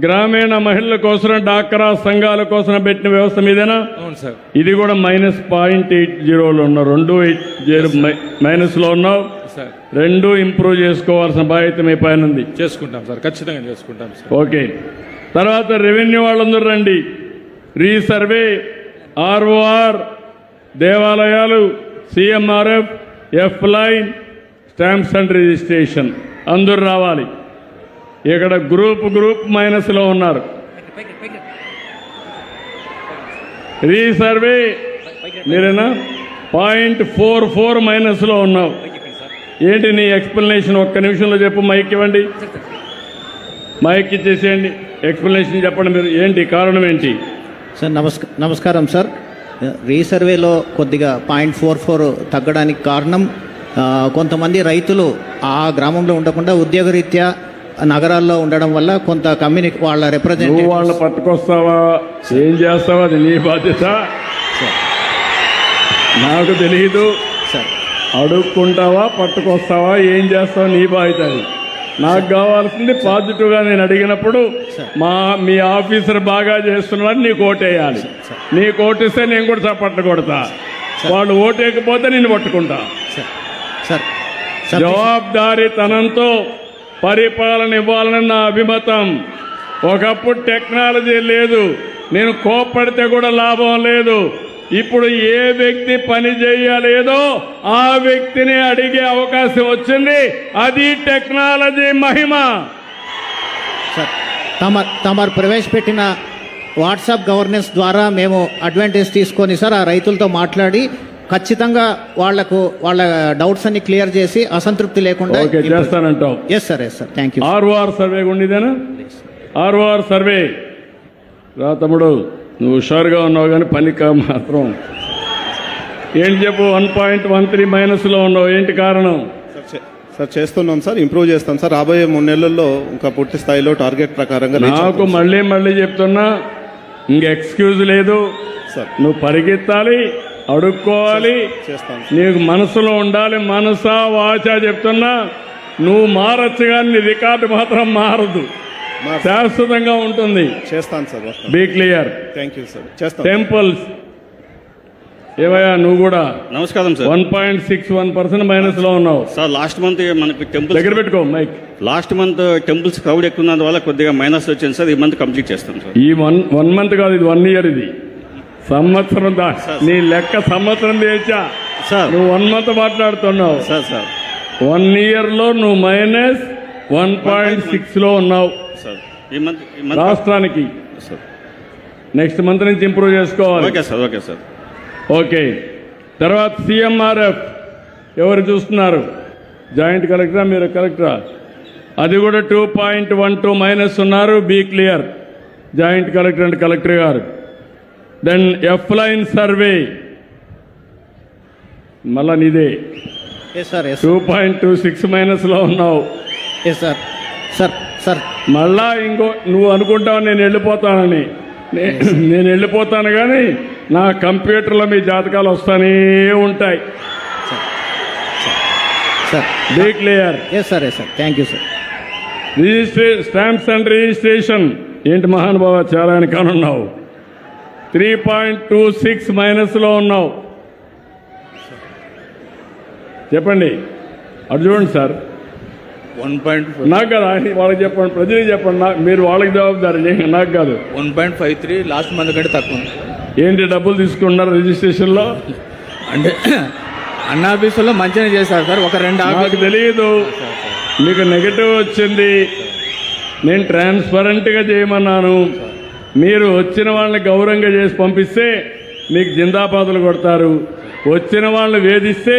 గ్రామీణ మహిళల కోసం డాక్రా సంఘాల కోసం పెట్టిన వ్యవస్థ మీదేనా? అవును సార్. ఇది కూడా -0.80లో ఉన్నావు, 2.80 మైనస్లో ఉన్నావు సార్. రెండు ఇంప్రూవ్ చేసుకోవాల్సిన బాధ్యత మీ పైన ఉంది. చేసుకుంటాం సార్, ఖచ్చితంగా చేసుకుంటాం సార్. ఓకే, తర్వాత రెవెన్యూ వాళ్ళందరూ రండి. రీసర్వే, ఆర్ఓఆర్, దేవాలయాలు, CMRF, F line, stamps and registration అందరూ రావాలి. ఇక్కడ గ్రూప్ మైనస్లో ఉన్నారు. రీసర్వే మీరేనా 0.44 మైనస్లో ఉన్నావు. ఏంటి నీ ఎక్స్ప్లెనేషన్? ఒక్క నిమిషంలో చెప్పు. మైక్ ఇవ్వండి, మైక్ ఇచ్చేసేయండి. ఎక్స్ప్లెనేషన్ చెప్పండి మీరు. ఏంటి కారణం ఏంటి? సార్ నమస్కారం సార్. రీసర్వేలో కొద్దిగా 0.44 తగ్గడానికి కారణం కొంతమంది రైతులు ఆ గ్రామంలో ఉండకుండా ఉద్యోగరీత్యా నగరాల్లో ఉండడం వల్ల కొంత కమ్యూనిటీ వాళ్ళ నువ్వు రిప్రజెంటేటివ్ వాళ్ళని పట్టుకొస్తావా, ఏం చేస్తావా, అది నీ బాధ్యత. నాకు తెలియదు. సార్ అడుక్కుంటావా, పట్టుకొస్తావా, ఏం చేస్తావా, నీ బాధ్యత. అది నాకు కావాల్సింది పాజిటివ్గా నేను అడిగినప్పుడు మీ ఆఫీసర్ బాగా చేస్తున్నాడని నీకు ఓటేయాలి. నీకు ఓటేస్తే నేను కూడా చప్పట్లు కొడతా. వాళ్ళు ఓటేయకపోతే నేను పట్టుకుంటా. సార్ జవాబుదారీతనంతో పరిపాలన ఇవ్వాలని నా అభిమతం. ఒకప్పుడు టెక్నాలజీ లేదు, నేను కోప్పడితే కూడా లాభం లేదు. ఇప్పుడు ఏ వ్యక్తి పని చేయలేదో ఆ వ్యక్తిని అడిగే అవకాశం వచ్చింది. అది టెక్నాలజీ మహిమ. సార్ తమరు ప్రవేశపెట్టిన వాట్సాప్ గవర్నెన్స్ ద్వారా మేము అడ్వాంటేజ్ తీసుకొని సార్ ఆ రైతులతో మాట్లాడి ఖచ్చితంగా వాళ్ళ డౌట్స్ అన్ని క్లియర్ చేసి అసంతృప్తి లేకుండా చేస్తానంటావు. Yes sir thank you. ROR survey ఉండేదేనా? ఆర్ఓఆర్ సర్వే రా తమ్ముడు, నువ్వు హుషారుగా ఉన్నావు కానీ పనికి మాత్రం ఏంటి చెప్పు. 1.13 మైనస్లో ఉన్నావు, ఏంటి కారణం? సార్ చేస్తున్నాం సార్, ఇంప్రూవ్ చేస్తాం సార్. రాబోయే 3 నెలల్లో ఇంకా పూర్తి స్థాయిలో టార్గెట్ ప్రకారంగా నాకు మళ్ళీ చెప్తున్నా, ఇంక ఎక్స్క్యూజ్ లేదు సార్. నువ్వు పరిగెత్తాలి, అడుక్కోవాలి, చేస్తాను. నీకు మనసులో ఉండాలి. మనసా వాచా చెప్తున్నా, నువ్వు మారచ్చు కానీ నీ రికార్డు మాత్రం మారదు, శాశ్వతంగా ఉంటుంది. చేస్తాను sir. Be clear. Thank you sir, చేస్తాను. టెంపుల్స్ ఏవయ్యా, నువ్వు కూడా నమస్కారం సార్. 1.61% మైనస్లో ఉన్నావు సార్. లాస్ట్ మంత్ మనకి టెంపుల్స్ దగ్గర పెట్టుకో mike. Last month temples crowd ఎక్కువ ఉన్నందు వల్ల కొద్దిగా మైనస్ వచ్చింది సార్. ఈ మంత్ కంప్లీట్ చేస్తాం సార్. ఈ వన్ మంత్ కాదు, ఇది 1 ఇయర్. ఇది సంవత్సరం నీ లెక్క సంవత్సరం తెచ్చా సార్. నువ్వు 1 మంత్ మాట్లాడుతున్నావు సార్. 1 ఇయర్లో నువ్వు -1.6లో ఉన్నావు సార్. ఈ మంత్ రాష్ట్రానికి. సార్ నెక్స్ట్ మంత్ నుంచి ఇంప్రూవ్ చేసుకోవాలి. Okay sir. Okay sir. Okay, తర్వాత సిఎంఆర్ఎఫ్ ఎవరు చూస్తున్నారు? జాయింట్ కలెక్టరా, మీరు కలెక్టరా? అది కూడా 2.12 మైనస్ ఉన్నారు. Be clear. Joint collector and collector గారు. దెన్ ఎఫ్ లైన్ సర్వే మళ్ళా నీదే 2.26 మైనస్లో ఉన్నావు. సార్ మళ్ళా నువ్వు అనుకుంటావు నేను వెళ్ళిపోతానని. నేను వెళ్ళిపోతాను కానీ నా కంప్యూటర్లో మీ జాతకాలు వస్తానే ఉంటాయి. Be clear. Thank you sir. Stamps and registration ఏంటి మహానుభావ, చాలా వెనకాలన్నావు. 3.26 మైనస్లో ఉన్నావు. చెప్పండి, అటు చూడండి సార్. 1.5 నాకు కాదు, వాళ్ళకి చెప్పండి, ప్రజలకు చెప్పండి. మీరు వాళ్ళకి జవాబుదారు, నాకు కాదు. 1.53 లాస్ట్ మంత్ కంటే తక్కువ. ఏంటి డబ్బులు తీసుకున్నారు రిజిస్ట్రేషన్లో? అంటే అన్న ఆఫీసులో మంచిగా చేశారు సార్. ఒక 2 నాకు తెలియదు, మీకు నెగటివ్ వచ్చింది. నేను ట్రాన్స్పరెంట్గా చేయమన్నాను. మీరు వచ్చిన వాళ్ళని గౌరవంగా చేసి పంపిస్తే మీకు జిందాబాదులు కొడతారు. వచ్చిన వాళ్ళని వేధిస్తే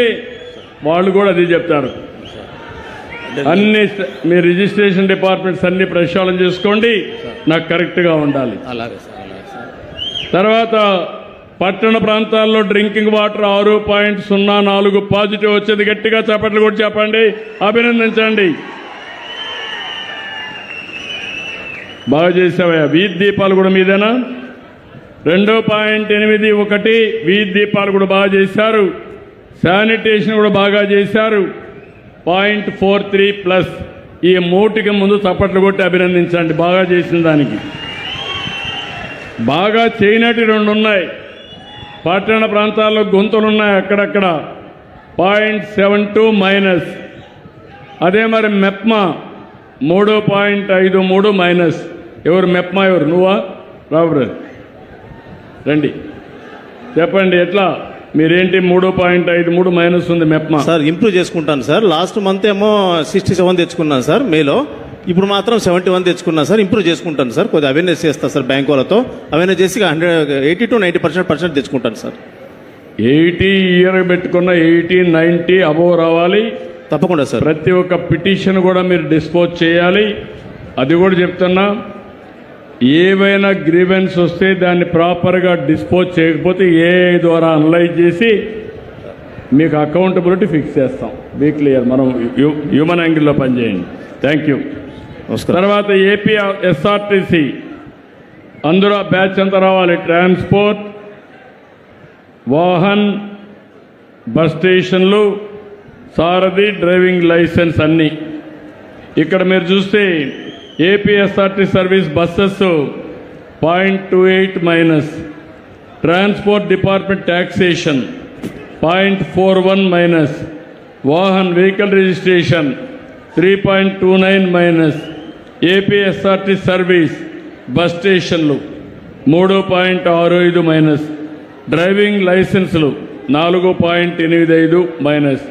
వాళ్ళు కూడా అది చెప్తారు. అన్ని మీ రిజిస్ట్రేషన్ డిపార్ట్మెంట్స్ అన్ని ప్రక్షాళన చేసుకోండి, నాకు కరెక్ట్గా ఉండాలి. అలాగే సార్. తర్వాత పట్టణ ప్రాంతాల్లో డ్రింకింగ్ వాటర్ 6.04 పాజిటివ్ వచ్చేది. గట్టిగా చప్పట్లు కూడా చెప్పండి, అభినందించండి. బాగా చేసావయ్యా. వీధి దీపాలు కూడా మీదేనా? 2.81 వీధి దీపాలు కూడా బాగా చేశారు. శానిటేషన్ కూడా బాగా చేశారు. 0.43 ప్లస్. ఈ మూటికి ముందు చప్పట్లు కొట్టి అభినందించండి బాగా చేసిన దానికి. బాగా చేయనటి 2 ఉన్నాయి. పట్టణ ప్రాంతాల్లో గుంతలున్నాయి అక్కడక్కడ. 0.72 మైనస్. అదే మరి మెప్మా 3.53 మైనస్. ఎవరు మెప్మా? ఎవరు? నువ్వా? రాబు రండి చెప్పండి ఎట్లా మీరేంటి? 3.53 మైనస్ ఉంది మెప్మా. సార్ ఇంప్రూవ్ చేసుకుంటాను సార్. లాస్ట్ మంత్ ఏమో 67 తెచ్చుకున్నాను సార్ మేలో. ఇప్పుడు మాత్రం 71 తెచ్చుకున్నాను సార్. ఇంప్రూవ్ చేసుకుంటాను సార్. కొద్దిగా అవేర్నెస్ చేస్తాను సార్ బ్యాంక్ వాళ్ళతో. అవేర్నెస్ చేసి 80 to 90% తెచ్చుకుంటాను సార్. 80 ఇయర్ పెట్టుకున్న 80, 90 అబోవ్ రావాలి తప్పకుండా సార్. ప్రతి ఒక్క పిటిషన్ కూడా మీరు డిస్పోజ్ చేయాలి. అది కూడా చెప్తున్నా. ఏవైనా గ్రీవెన్స్ వస్తే దాన్ని ప్రాపర్గా డిస్పోజ్ చేయకపోతే ఏఐ ద్వారా అనలైజ్ చేసి మీకు అకౌంటబిలిటీ ఫిక్స్ చేస్తాం. Be clear. మనం హ్యూమన్ యాంగిల్లో పనిచేయండి. Thank you. నమస్కారం. తర్వాత ఏపీ ఎస్ఆర్టీసీ అందరూ ఆ బ్యాచ్ అంతా రావాలి. ట్రాన్స్పోర్ట్, వాహన్, బస్ స్టేషన్లు, సారథి, డ్రైవింగ్ లైసెన్స్ అన్నీ. ఇక్కడ మీరు చూస్తే APSRT service buses 0.28 minus. Transport department taxation 0.41 minus. Vahan vehicle registration 3.29 minus. APSRT service bus స్టేషన్లు 3.65 మైనస్. డ్రైవింగ్ లైసెన్సులు 4.85 మైనస్.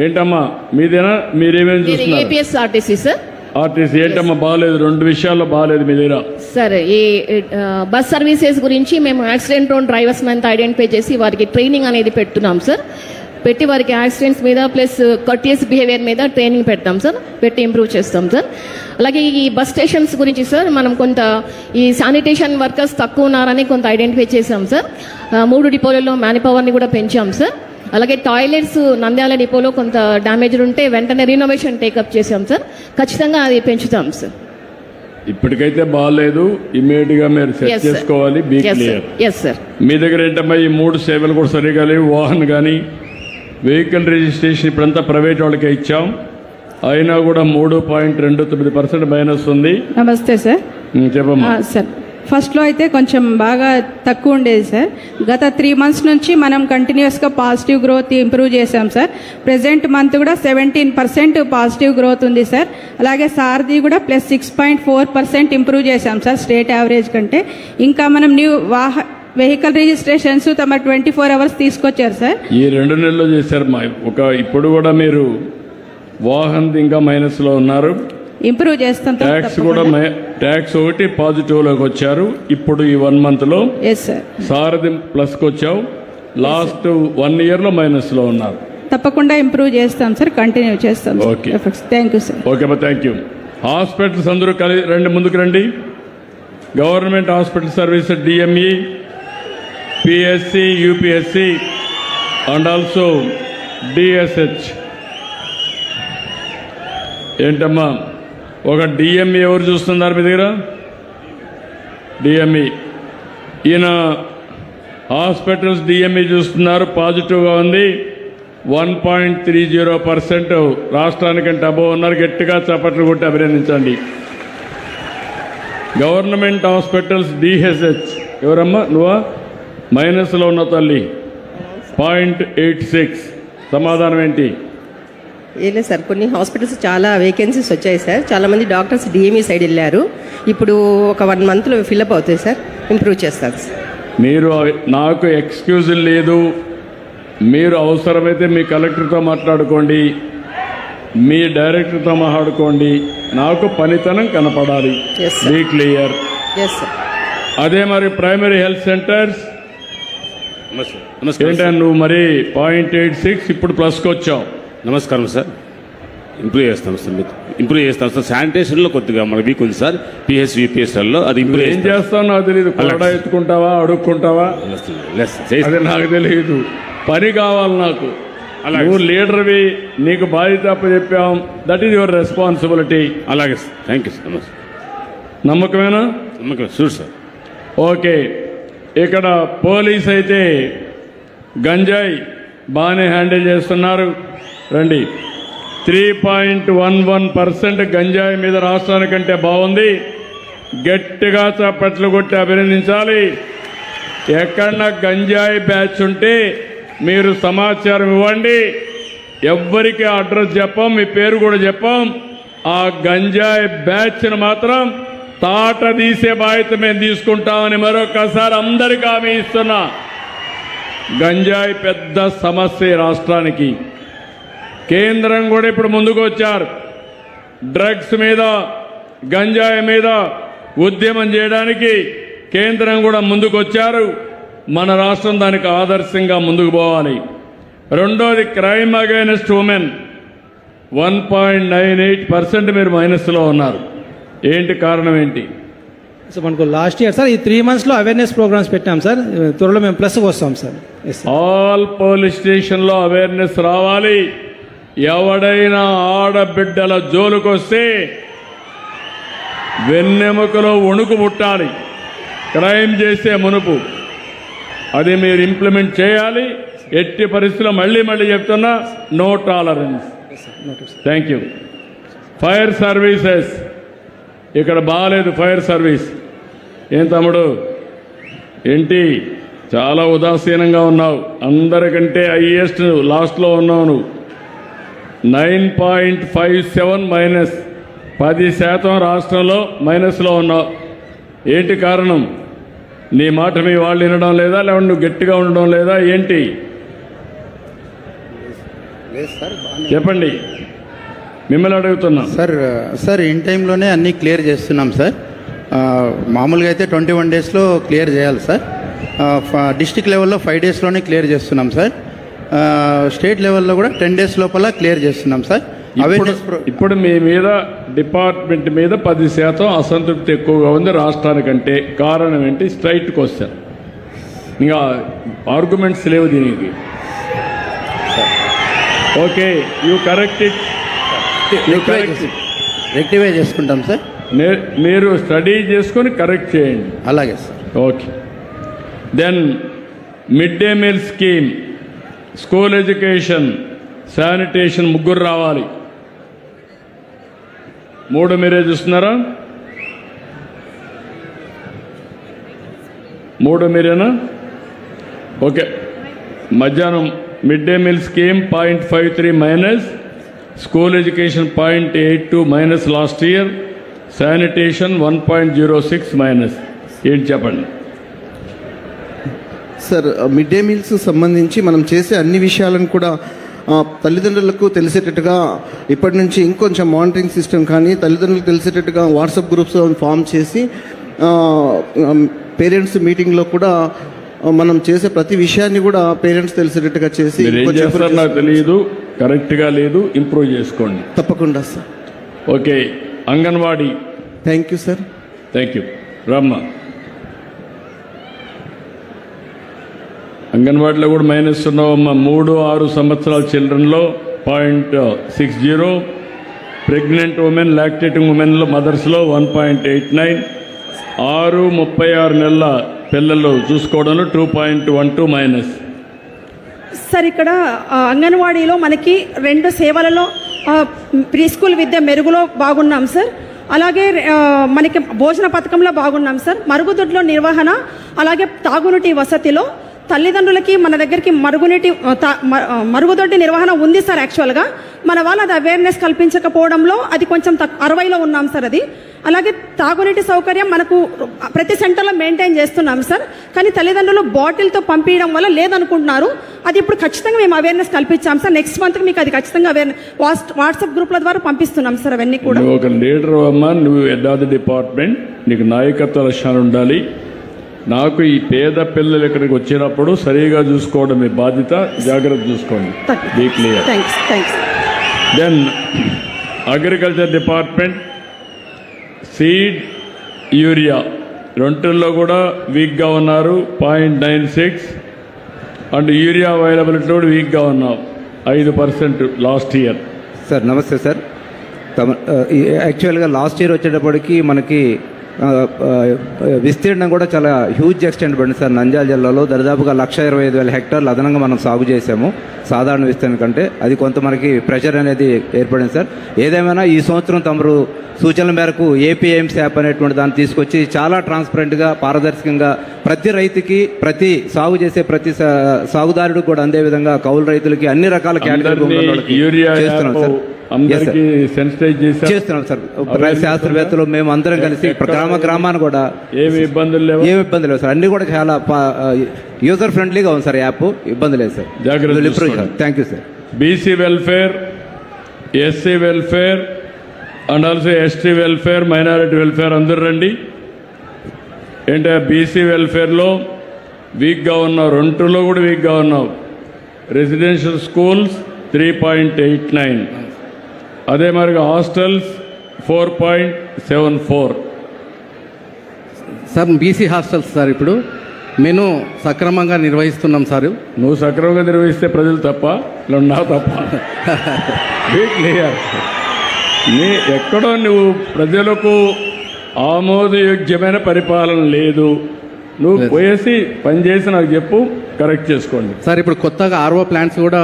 ఏంటమ్మా మీదేనా? మీరేమేమి చూస్తున్నారు? APSRTC sir. ఆర్టీసీ ఏంటమ్మా బాగాలేదు? 2 విషయాల్లో బాగాలేదు మీ దగ్గర. సార్ ఈ బస్ సర్వీసెస్ గురించి మేము యాక్సిడెంట్ ప్రోన్ డ్రైవర్స్ అంతా ఐడెంటిఫై చేసి వారికి ట్రైనింగ్ అనేది పెడుతున్నాం సార్. పెట్టి వారికి యాక్సిడెంట్స్ మీద ప్లస్ కర్టియస్ బిహేవియర్ మీద ట్రైనింగ్ పెడతాం సార్. పెట్టి ఇంప్రూవ్ చేస్తాం సార్. అలాగే ఈ బస్ స్టేషన్స్ గురించి సార్ మనం కొంత ఈ శానిటేషన్ వర్కర్స్ తక్కువ ఉన్నారని కొంత ఐడెంటిఫై చేశాం సార్. 3 డిపోలలో మ్యాన్ పవర్ని కూడా పెంచాం సార్. అలాగే టాయిలెట్స్ నంద్యాల డిపోలో కొంత డ్యామేజ్డ్ ఉంటే వెంటనే రీనోవేషన్ టేకప్ చేశాం సార్. ఖచ్చితంగా అది పెంచుతాం సార్. ఇప్పటికైతే బాగాలేదు. ఇమీడియట్ గా మీరు సెట్ చేసుకోవాలి. Be clear. Yes sir. మీ దగ్గర ఏంటమ్మా ఈ 3 సేవలు కూడా సరిగా లేవు. వాహన్ కానీ వెహికల్ రిజిస్ట్రేషన్ ఇప్పుడంతా ప్రైవేట్ వాళ్ళకే ఇచ్చాం. అయినా కూడా 3.29% మైనస్ ఉంది. నమస్తే సార్. చెప్పమ్మా. సార్ ఫస్ట్లో అయితే కొంచెం బాగా తక్కువ ఉండేది సార్. గత 3 months నుంచి మనం కంటిన్యూస్గా పాజిటివ్ గ్రోత్ ఇంప్రూవ్ చేశాం సార్. ప్రెజెంట్ మంత్ కూడా 17% పాజిటివ్ గ్రోత్ ఉంది సార్. అలాగే సారథి కూడా +6.4% ఇంప్రూవ్ చేశాం సార్ స్టేట్ యావరేజ్ కంటే. ఇంకా మనం న్యూ వెహికల్ రిజిస్ట్రేషన్స్ తమ 24 hours తీసుకొచ్చారు సార్. ఈ 2 నెలల్లో చేశారు మా ఇప్పుడు కూడా మీరు వాహన్ ఇంకా మైనస్ లో ఉన్నారు. ఇంప్రూవ్ చేస్తాం. ట్యాక్స్ కూడా ట్యాక్స్ ఒకటి పాజిటివ్ లోకి వచ్చారు ఇప్పుడు ఈ 1 month లో. Yes sir. సారథి ప్లస్ కి వచ్చావు. లాస్ట్ 1 year లో మైనస్ లో ఉన్నారు. తప్పకుండా ఇంప్రూవ్ చేస్తాం సార్. కంటిన్యూ చేస్తాం. Okay. Thank you sir. Okay అమ్మా, థ్యాంక్ యూ. హాస్పిటల్స్ అందరూ రండి, ముందుకు రండి. Government hospital service DME, PSC, UPSC and also DSH. ఏంటమ్మా ఒక డిఎంఈ ఎవరు చూస్తున్నారు మీ దగ్గర? డిఎంఈ ఈయన హాస్పిటల్స్ డిఎంఈ చూస్తున్నారు. పాజిటివ్గా ఉంది. 1.30% రాష్ట్రానికంటే అబోవ్ ఉన్నారు. గట్టిగా చప్పట్లు కొట్టి అభినందించండి. గవర్నమెంట్ హాస్పిటల్స్ డిహెచ్హెచ్ ఎవరమ్మా? నువ్వా? మైనస్లో ఉన్న తల్లి. 0.86. సమాధానం ఏంటి? ఏం లేదు సార్, కొన్ని హాస్పిటల్స్ చాలా వేకెన్సీస్ వచ్చాయి సార్. చాలామంది డాక్టర్స్ డిఎంఈ సైడ్ వెళ్ళారు. ఇప్పుడు ఒక 1 monthలో ఫిల్అప్ అవుతాయి సార్. ఇంప్రూవ్ చేస్తారు సార్. మీరు నాకు ఎక్స్క్యూజ్ లేదు. మీరు అవసరమైతే మీ కలెక్టర్తో మాట్లాడుకోండి, మీ డైరెక్టర్తో మాట్లాడుకోండి. నాకు పనితనం కనపడాలి. Yes, sir. Be clear. Yes sir. అదే మరి ప్రైమరీ హెల్త్ సెంటర్స్ ఏంటంటే నువ్వు మరి 0.86 ఇప్పుడు ప్లస్కి వచ్చావు. నమస్కారం సార్. ఇంప్రూవ్ చేస్తాను సార్. ఇంప్రూవ్ చేస్తాను సార్. శానిటేషన్లో కొద్దిగా మన వీక్ ఉంది సార్. పిహెచ్ యూపీఎస్ఎల్లో అది ఇంప్రూవ్ ఏం చేస్తావు నాకు తెలియదు. కొరడా ఎత్తుకుంటావా, అడుక్కుంటావా, అది నాకు తెలియదు. పని కావాలి నాకు. నువ్వు లీడర్వి, నీకు బాధ్యత చెప్పాం. That is your responsibility. అలాగే సార్. Thank you sir. నమ్మకమేనా? నమ్మకం. Sure sir. ఓకే. ఇక్కడ పోలీస్ అయితే గంజాయి బాగానే హ్యాండిల్ చేస్తున్నారు. రండి, 3.11% గంజాయి మీద రాష్ట్రానికంటే బాగుంది. గట్టిగా చప్పట్లు కొట్టి అభినందించాలి. ఎక్కడన్నా గంజాయి బ్యాచ్ ఉంటే మీరు సమాచారం ఇవ్వండి. ఎవ్వరికి అడ్రస్ చెప్పాం, మీ పేరు కూడా చెప్పాం. ఆ గంజాయి బ్యాచ్ను మాత్రం తాట తీసే బాధ్యత మేము తీసుకుంటామని మరొకసారి అందరికీ హామీ ఇస్తున్నా. గంజాయి పెద్ద సమస్య రాష్ట్రానికి. కేంద్రం కూడా ఇప్పుడు ముందుకు వచ్చారు. డ్రగ్స్ మీద, గంజాయి మీద ఉద్యమం చేయడానికి కేంద్రం కూడా ముందుకు వచ్చారు. మన రాష్ట్రం దానికి ఆదర్శంగా ముందుకు పోవాలి. రెండోది క్రైమ్ అగైనెస్ట్ ఉమెన్ 1.98% మీరు మైనస్లో ఉన్నారు. ఏంటి కారణం ఏంటి? సో మనకు లాస్ట్ ఇయర్ సార్ ఈ 3 monthsలో అవేర్నెస్ ప్రోగ్రామ్స్ పెట్టాం సార్. త్వరలో మేము ప్లస్కి వస్తాం సార్. ఆల్ పోలీస్ స్టేషన్లో అవేర్నెస్ రావాలి. ఎవడైనా ఆడబిడ్డల జోలుకొస్తే వెన్నెముకలో వణుకు పుట్టాలి క్రైమ్ చేసే మునుపు. అది మీరు ఇంప్లిమెంట్ చేయాలి. ఎట్టి పరిస్థితుల్లో మళ్ళీ చెప్తున్నా, no tolerance. Thank you. Fire services ఇక్కడ బాగాలేదు. ఫైర్ సర్వీస్ ఏం తమ్ముడు ఏంటి చాలా ఉదాసీనంగా ఉన్నావు. అందరికంటే హైయెస్ట్ లాస్ట్లో ఉన్నావు నువ్వు. 9.57 -10% రాష్ట్రంలో మైనస్లో ఉన్నావు. ఏంటి కారణం? నీ మాట మీ వాళ్ళు వినడం లేదా, లేకుంటే నువ్వు గట్టిగా ఉండడం లేదా, ఏంటి చెప్పండి, మిమ్మల్ని అడుగుతున్నా. సార్ ఇన్ టైంలోనే అన్నీ క్లియర్ చేస్తున్నాం సార్. మామూలుగా అయితే 21 daysలో క్లియర్ చేయాలి సార్. డిస్టిక్ లెవెల్లో 5 daysలోనే క్లియర్ చేస్తున్నాం సార్. స్టేట్ లెవెల్లో కూడా 10 days లోపల క్లియర్ చేస్తున్నాం సార్. ఇప్పుడు మీ మీద డిపార్ట్మెంట్ మీద 10% అసంతృప్తి ఎక్కువగా ఉంది రాష్ట్రానికంటే. కారణం ఏంటి? స్ట్రైట్ క్వశ్చన్, ఇంకా ఆర్గ్యుమెంట్స్ లేవు దీనికి. Okay, you correct it. Rectify చేసుకుంటాం సార్. మీరు స్టడీ చేసుకొని కరెక్ట్ చేయండి. అలాగే sir. Okay. Then mid day meal scheme, school education, sanitation ముగ్గురు రావాలి. 3 మీరే చూస్తున్నారా? 3 మీరేనా? ఓకే. మధ్యాహ్నం mid day meal scheme 0.53 minus, school education 0.82 minus last year, sanitation 1.06 minus. ఏంటి చెప్పండి సార్. మిడ్ డే మీల్స్ సంబంధించి మనం చేసే అన్ని విషయాలను కూడా తల్లిదండ్రులకు తెలిసేటట్టుగా ఇప్పటి నుంచి ఇంకొంచెం మానిటరింగ్ సిస్టమ్ కానీ తల్లిదండ్రులకు తెలిసేటట్టుగా వాట్సాప్ గ్రూప్స్ ఫామ్ చేసి పేరెంట్స్ మీటింగ్లో కూడా మనం చేసే ప్రతి విషయాన్ని కూడా పేరెంట్స్ తెలిసేటట్టుగా చేసి నాకు తెలియదు, కరెక్ట్గా లేదు, ఇంప్రూవ్ చేసుకోండి. తప్పకుండా sir. Okay. Anganwadi. Thank you sir. Thank you. రమ్మ. అంగన్వాడీలో కూడా మైనస్ ఉన్నావమ్మా. 3-6 సంవత్సరాల చిల్డ్రన్లో 0.60, ప్రెగ్నెంట్ ఉమెన్, లాక్టేటింగ్ ఉమెన్లో మదర్స్లో 1.89, 6-36 నెలల పిల్లలు చూసుకోవడంలో 2.12 మైనస్. సార్ ఇక్కడ అంగన్వాడీలో మనకి 2 సేవలలో ప్రీ స్కూల్ విద్య మెరుగులో బాగున్నాం సార్. అలాగే మనకి భోజన పథకంలో బాగున్నాం సార్. మరుగుదొడ్లో నిర్వహణ, అలాగే తాగునీటి వసతిలో తల్లిదండ్రులకి మన దగ్గరికి మరుగుదొడ్డి నిర్వహణ ఉంది సార్. యాక్చువల్గా మన వాళ్ళు అది అవేర్నెస్ కల్పించకపోవడంలో అది కొంచెం 60లో ఉన్నాం సార్. అది అలాగే తాగునీటి సౌకర్యం మనకు ప్రతి సెంటర్లో మెయింటైన్ చేస్తున్నాం సార్. కానీ తల్లిదండ్రులు బాటిల్తో పంపించడం వల్ల లేదనుకుంటున్నారు. అది ఇప్పుడు ఖచ్చితంగా మేము అవేర్నెస్ కల్పించాం సార్. నెక్స్ట్ మంత్కి మీకు అది ఖచ్చితంగా వాట్సాప్ గ్రూప్ల ద్వారా పంపిస్తున్నాం సార్. అవన్నీ కూడా ఒక లీడర్ అమ్మా, నువ్వు హెడ్ ఆఫ్ ది డిపార్ట్మెంట్, నీకు నాయకత్వ లక్షణాలు ఉండాలి. నాకు ఈ పేద పిల్లలు ఇక్కడికి వచ్చినప్పుడు సరిగా చూసుకోవడం మీ బాధ్యత. జాగ్రత్త చూసుకోండి. Be clear. Then agriculture department, seed, urea రెండుల్లో కూడా వీక్గా ఉన్నారు. 0.96 అండ్ యూరియా అవైలబిలిటీ కూడా వీక్గా ఉన్నాం. 5% లాస్ట్ ఇయర్. సార్ నమస్తే సార్. యాక్చువల్గా లాస్ట్ ఇయర్ వచ్చేటప్పటికి మనకి విస్తీర్ణం కూడా చాలా హ్యూజ్ ఎక్స్టెంట్ పడింది సార్. నంద్యాల జిల్లాలో దరిదాపుగా 1,25,000 హెక్టార్లు అదనంగా మనం సాగు చేసాము సాధారణ విస్తీర్ణం కంటే. అది కొంత మనకి ప్రెషర్ అనేది ఏర్పడింది సార్. ఏదేమైనా ఈ సంవత్సరం తమరు సూచనల మేరకు ఏపీఎంస్ యాప్ అనేటువంటి దాన్ని తీసుకొచ్చి చాలా ట్రాన్స్పరెంట్గా, పారదర్శకంగా ప్రతి రైతుకి, ప్రతి సాగు చేసే ప్రతి సాగుదారుడు కూడా అందే విధంగా కౌలు రైతులకి అన్ని రకాల చేస్తున్నాం సార్. అందరికీ సెన్సిటైజ్ చేస్తున్నాం సార్. శాస్త్రవేత్తలు మేము అందరం కలిసి గ్రామాన్ని కూడా ఏమి ఇబ్బందులు లేవు సార్. అన్ని కూడా చాలా యూజర్ ఫ్రెండ్లీగా ఉంది సార్ యాప్. ఇబ్బంది లేదు sir. Thank you sir. BC welfare, SC welfare and also ST welfare, minority welfare అందరూ రండి. ఏంటంటే బీసీ వెల్ఫేర్లో వీక్గా ఉన్నావు, 2లో కూడా వీక్గా ఉన్నావు. రెసిడెన్షియల్ స్కూల్స్ 3.89, అదే మరిగా hostels 4.74. Sir BC hostels sir ఇప్పుడు మేము సక్రమంగా నిర్వహిస్తున్నాం సార్. నువ్వు సక్రమంగా నిర్వహిస్తే ప్రజలు తప్ప, నా తప్ప? క్లియర్. ఎక్కడో నువ్వు ప్రజలకు ఆమోదయోగ్యమైన పరిపాలన లేదు. నువ్వు పోయేసి పనిచేసి నాకు చెప్పు, కరెక్ట్ చేసుకోండి సార్. ఇప్పుడు కొత్తగా ఆర్ఓ ప్లాంట్స్ కూడా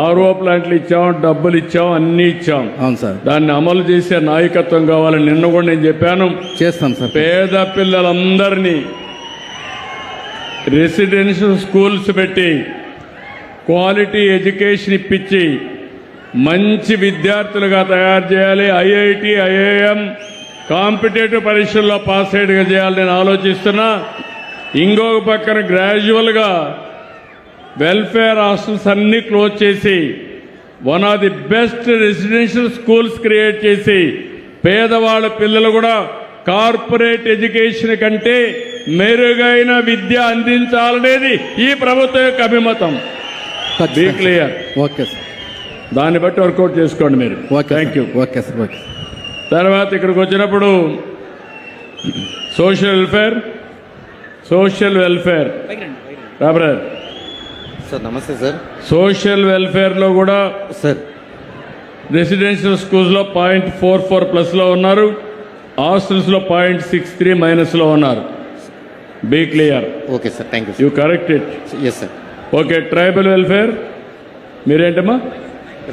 ఆర్ఓ ప్లాంట్లు ఇచ్చాం, డబ్బులు ఇచ్చాం, అన్ని ఇచ్చాం. అవును సార్. దాన్ని అమలు చేసే నాయకత్వం కావాలని నిన్న కూడా నేను చెప్పాను. చేస్తాం సార్. పేద పిల్లలందరినీ రెసిడెన్షియల్ స్కూల్స్ పెట్టి క్వాలిటీ ఎడ్యుకేషన్ ఇప్పించి మంచి విద్యార్థులుగా తయారు చేయాలి. ఐఐటి, ఐఐఎం కాంపిటేటివ్ పరీక్షల్లో పాస్ అయ్యేట్టుగా చేయాలని నేను ఆలోచిస్తున్నా. ఇంకొక పక్కన గ్రాడ్యువల్గా వెల్ఫేర్ హాస్టల్స్ అన్నీ క్లోజ్ చేసి one of the best residential schools create చేసి పేదవాళ్ళ పిల్లలు కూడా కార్పొరేట్ ఎడ్యుకేషన్ కంటే మెరుగైన విద్య అందించాలనేది ఈ ప్రభుత్వం యొక్క అభిమతం. Be clear. Okay sir. దాన్ని బట్టి వర్కౌట్ చేసుకోండి మీరు. Thank you. Okay sir. Okay. తర్వాత ఇక్కడికి వచ్చినప్పుడు సోషల్ వెల్ఫేర్ బ్రదర్ సార్. నమస్తే సార్. సోషల్ వెల్ఫేర్లో కూడా సార్ రెసిడెన్షియల్ స్కూల్స్లో 0.44 ప్లస్లో ఉన్నారు, హాస్టల్స్లో 0.63 మైనస్లో ఉన్నారు. Be clear. Okay sir. Thank you. You correct it. Yes sir. Okay. Tribal welfare మీరేంటమ్మా?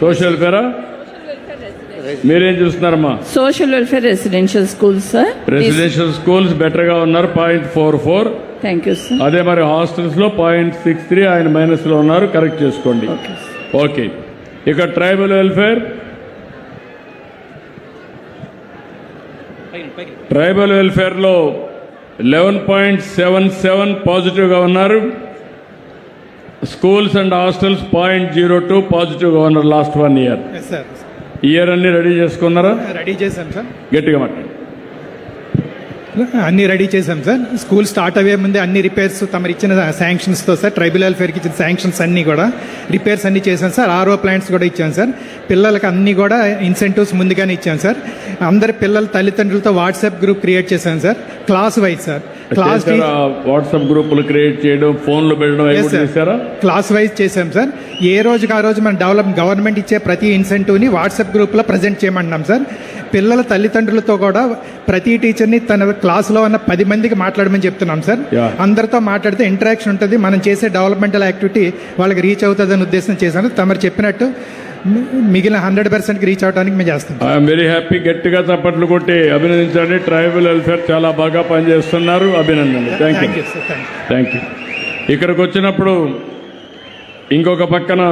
సోషల్ వెల్ఫేరా? మీరేం చూస్తున్నారమ్మా? Social welfare residential schools sir. Residential schools బెటర్గా ఉన్నారు, 0.44. Thank you sir. అదే మరి హాస్టల్స్లో 0.63 ఆయన మైనస్లో ఉన్నారు. కరెక్ట్ చేసుకోండి. ఓకే. ఇక ట్రైబల్ వెల్ఫేర్, ట్రైబల్ వెల్ఫేర్లో 11.77 పాజిటివ్గా ఉన్నారు. స్కూల్స్ అండ్ హాస్టల్స్ 0.02 పాజిటివ్గా ఉన్నారు లాస్ట్ 1 ఇయర్. ఇయర్ అన్ని రెడీ చేసుకున్నారా? రెడీ చేశాం సార్. గట్టిగా మాట్లాడు. అన్ని రెడీ చేశాం సార్. స్కూల్ స్టార్ట్ అయ్యే ముందే అన్ని రిపేర్స్ తమరు ఇచ్చిన శాంక్షన్స్తో సార్, ట్రైబల్ వెల్ఫేర్కి ఇచ్చిన శాంక్షన్స్ అన్నీ కూడా రిపేర్స్ అన్నీ చేశాం సార్. ఆర్ఓ ప్లాంట్స్ కూడా ఇచ్చాం సార్. పిల్లలకి అన్నీ కూడా ఇన్సెంటివ్స్ ముందుగానే ఇచ్చాం సార్. అందరి పిల్లల తల్లిదండ్రులతో వాట్సాప్ గ్రూప్ క్రియేట్ చేశాం sir, class wise sir. Class WhatsApp గ్రూపులు క్రియేట్ చేయడం, ఫోన్లు పెట్టడం, క్లాస్ వైజ్ చేశాం సార్. ఏ రోజుకి ఆ రోజు మనం గవర్నమెంట్ ఇచ్చే ప్రతి ఇన్సెంటివ్ని వాట్సాప్ గ్రూప్లో ప్రజెంట్ చేయమంటున్నాం సార్. పిల్లల తల్లిదండ్రులతో కూడా ప్రతి టీచర్ని తన క్లాస్లో ఉన్న 10 మందికి మాట్లాడమని చెప్తున్నాం సార్. అందరితో మాట్లాడితే ఇంటరాక్షన్ ఉంటుంది, మనం చేసే డెవలప్మెంటల్ యాక్టివిటీ వాళ్ళకి రీచ్ అవుతుందని ఉద్దేశం చేశాను. తమరు చెప్పినట్టు మిగిలిన 100% రీచ్ అవడానికి మేము చేస్తాం. I'm very happy. గట్టిగా చప్పట్లు కొట్టి అభినందించండి. ట్రైబల్ వెల్ఫేర్ చాలా బాగా పనిచేస్తున్నారు. అభినందనలు. Thank you. Thank you. ఇక్కడికి వచ్చినప్పుడు ఇంకొక పక్కన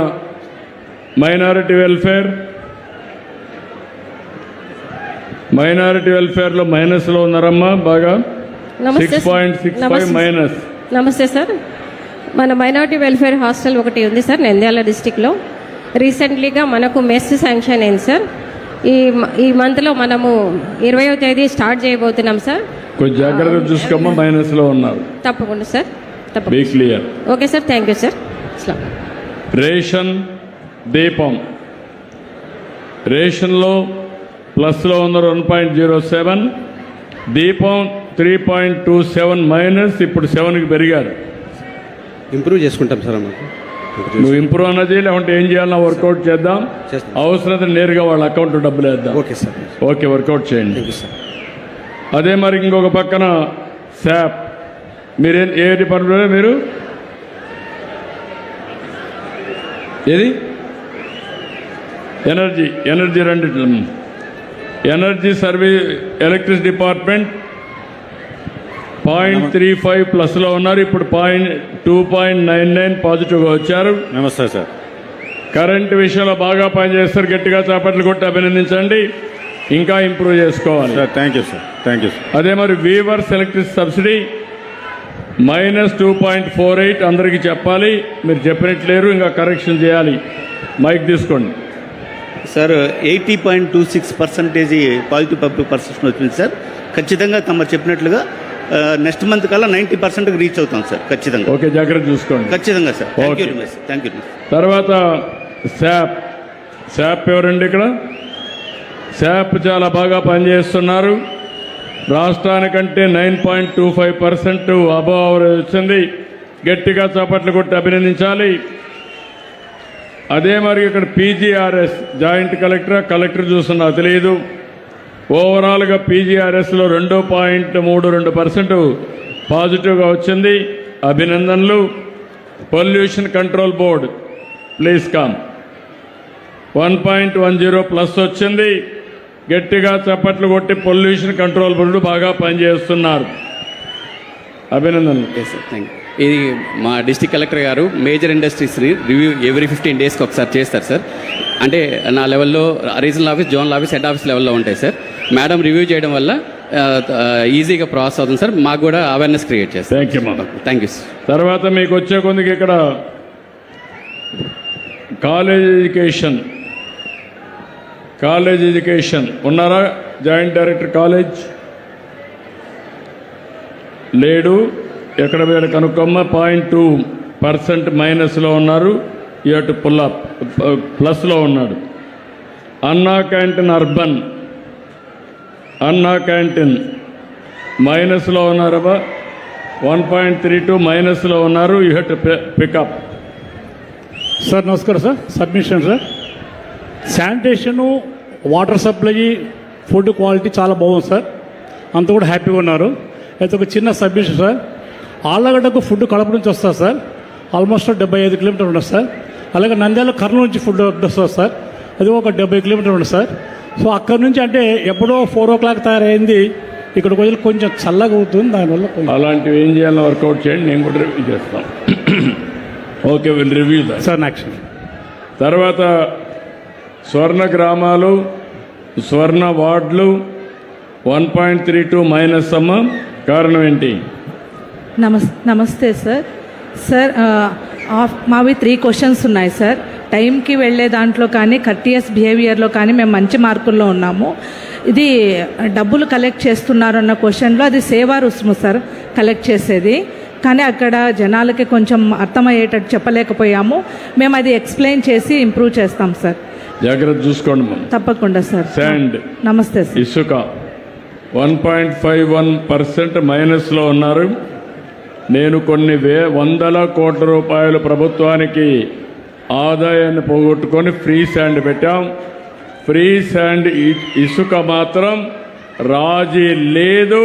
మైనారిటీ వెల్ఫేర్లో మైనస్లో ఉన్నారమ్మా బాగా. 6.65 మైనస్. నమస్తే సార్. మన మైనారిటీ వెల్ఫేర్ హాస్టల్ ఒకటి ఉంది సార్ నంద్యాల డిస్టిక్లో. రీసెంట్లీగా మనకు మెస్ శాంక్షన్ అయింది సార్. ఈ మంత్లో మనము 20వ తేదీ స్టార్ట్ చేయబోతున్నాం సార్. కొంచెం జాగ్రత్తగా చూసుకోమ్మా, మైనస్లో ఉన్నారు. తప్పకుండా sir. Be clear. Okay sir. Thank you sir. Ration Deepam, రేషన్లో ప్లస్లో ఉన్నారు 1.07, దీపం 3.27 మైనస్, ఇప్పుడు 7కి పెరిగారు. ఇంప్రూవ్ చేసుకుంటాం సార్. నువ్వు ఇంప్రూవ్ అన్నది లేకుంటే ఏం చేయాలన్నా వర్కౌట్ చేద్దాం. అవసరం నేరుగా వాళ్ళ అకౌంట్ డబ్బులు వేద్దాం. Okay sir. ఓకే, వర్కౌట్ చేయండి. అదే మరి ఇంకొక పక్కన శాప్, మీరు ఏ డిపార్ట్మెంట్ మీరు ఏది ఎనర్జీ రెండిట్లో ఎనర్జీ సర్వీస్ ఎలక్ట్రిసిటీ డిపార్ట్మెంట్ 0.35 ప్లస్లో ఉన్నారు. ఇప్పుడు 2.99 పాజిటివ్గా వచ్చారు. నమస్తే సార్. కరెంట్ విషయంలో బాగా పనిచేస్తారు. గట్టిగా చేపట్లు కొట్టి అభినందించండి. ఇంకా ఇంప్రూవ్ చేసుకోవాలి. Thank you sir. Thank you sir. అదే మరి వీవర్స్ ఎలక్ట్రిసిటీ సబ్సిడీ -2.48 అందరికీ చెప్పాలి. మీరు చెప్పినట్లేరు, ఇంకా కరెక్షన్ చేయాలి. మైక్ తీసుకోండి సార్. 80.26% పాజిటివ్ పబ్లిక్ పర్సెప్షన్ వచ్చింది సార్. ఖచ్చితంగా తమరు చెప్పినట్లుగా నెక్స్ట్ మంత్ కల్లా 90%కి రీచ్ అవుతాం సార్. ఖచ్చితంగా. ఓకే, జాగ్రత్త చూసుకోండి. ఖచ్చితంగా సార్. Thank you. తర్వాత శాప్ ఎవరండి ఇక్కడ? శాప్ చాలా బాగా పనిచేస్తున్నారు. రాష్ట్రానికంటే 9.25% అబవ్ అవరేజ్ వచ్చింది. గట్టిగా చప్పట్లు కొట్టి అభినందించాలి. అదే మరి ఇక్కడ PGRS జాయింట్ కలెక్టర్ చూస్తున్నా తెలియదు. ఓవరాల్గా PGRSలో 2.32% పాజిటివ్గా వచ్చింది. అభినందనలు. Pollution control board please come 1.10 plus వచ్చింది. గట్టిగా చప్పట్లు కొట్టి పొల్యూషన్ కంట్రోల్ బోర్డు బాగా పనిచేస్తున్నారు. అభినందనలు. ఇది మా డిస్ట్రిక్ట్ కలెక్టర్ గారు మేజర్ ఇండస్ట్రీస్ని రివ్యూ ఎవ్రీ 15 డేస్కి ఒకసారి చేస్తారు సార్. అంటే నా లెవెల్లో regional office, zonal office, head office లెవెల్లో ఉంటాయి సార్. మేడం రివ్యూ చేయడం వల్ల ఈజీగా ప్రాసెస్ అవుతుంది సార్. మాకు కూడా అవేర్నెస్ క్రియేట్ చేస్తారు. Thank you sir. తర్వాత మీకు వచ్చే కొందికి ఇక్కడ కాలేజ్ ఎడ్యుకేషన్ ఉన్నారా? జాయింట్ డైరెక్టర్ కాలేజ్ లేడు. ఎక్కడ వేరే కనుక్కోమ్మ. 0.2% మైనస్లో ఉన్నారు. ఇటు పుల్అప్ ప్లస్లో ఉన్నాడు. అన్నా క్యాంటీన్ అర్బన్ మైనస్లో ఉన్నారబ్బా. 1.32 మైనస్లో ఉన్నారు. You have to pick up. Sir నమస్కారం sir. Submission sir. Sanitation, water supply, food quality చాలా బాగుంది సార్. అంతా కూడా హ్యాపీగా ఉన్నారు. అయితే ఒక చిన్న సబ్మిషన్ సార్. ఆళ్ళగడ్డకు ఫుడ్ కడప నుంచి వస్తుంది సార్. ఆల్మోస్ట్ 75 కిలోమీటర్లు ఉంటుంది సార్. అలాగే నంద్యాల కర్నూలు నుంచి ఫుడ్ వస్తుంది సార్. అది ఒక 70 కిలోమీటర్లు ఉంటుంది సార్. సో అక్కడ నుంచి అంటే ఎప్పుడో 4 o'clock తయారైంది. ఇక్కడికి వచ్చి కొంచెం చల్లగా అవుతుంది. దానివల్ల అలాంటివి ఏం చేయాలో వర్కౌట్ చేయండి. నేను కూడా రివ్యూ చేస్తాను. Okay, will review sir. Action తర్వాత స్వర్ణ గ్రామాలు, స్వర్ణ వార్డులు 1.32 మైనస్ అమ్మ. కారణం ఏంటి? నమస్తే సార్. సార్ మావి 3 క్వశ్చన్స్ ఉన్నాయి సార్. టైంకి వెళ్ళే దాంట్లో కానీ, కర్టియస్ బిహేవియర్లో కానీ మేము మంచి మార్కుల్లో ఉన్నాము. ఇది డబ్బులు కలెక్ట్ చేస్తున్నారు అన్న క్వశ్చన్లో అది సేవా రుసుము సార్ కలెక్ట్ చేసేది. కానీ అక్కడ జనాలకి కొంచెం అర్థమయ్యేటట్టు చెప్పలేకపోయాము. మేము అది ఎక్స్ప్లెయిన్ చేసి ఇంప్రూవ్ చేస్తాం సార్. జాగ్రత్త చూసుకోండి. తప్పకుండా సార్. శాండ్, నమస్తే సార్. ఇసుక 1.51% మైనస్లో ఉన్నారు. నేను కొన్ని వందల కోట్ల రూపాయలు ప్రభుత్వానికి ఆదాయాన్ని పోగొట్టుకొని ఫ్రీ శాండ్ పెట్టాం. ఫ్రీ శాండ్ ఇసుక మాత్రం రాజీ లేదు.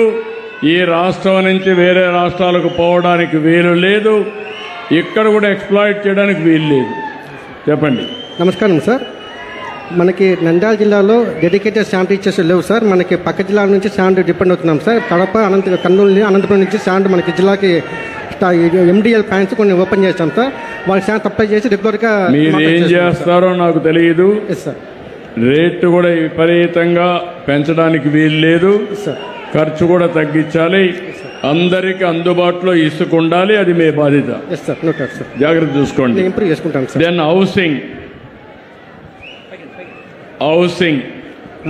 ఈ రాష్ట్రం నుంచి వేరే రాష్ట్రాలకు పోవడానికి వీలు లేదు. ఇక్కడ కూడా ఎక్స్ప్లాయిట్ చేయడానికి వీలు లేదు. చెప్పండి. నమస్కారం సార్. మనకి నంద్యాల జిల్లాలో డెడికేటెడ్ శాండ్ టీచర్స్ లేవు సార్. మనకి పక్క జిల్లాల నుంచి శాండ్ డిపెండ్ అవుతున్నాం సార్. కడప, కర్నూలు, అనంతపురం నుంచి శాండ్ మనకి జిల్లాకి MDL ప్లాంట్స్ కొన్ని ఓపెన్ చేస్తాం సార్. వాళ్ళకి శాండ్ సప్లై చేసి రెగ్యులర్గా. మీరు ఏం చేస్తారో నాకు తెలియదు సార్. రేటు కూడా విపరీతంగా పెంచడానికి వీలు లేదు సార్. ఖర్చు కూడా తగ్గించాలి. అందరికీ అందుబాటులో ఇసుక ఉండాలి. అది మీ బాధ్యత. జాగ్రత్త చూసుకోండి. ఇంప్రూవ్ చేసుకుంటాం సార్. దెన్ హౌసింగ్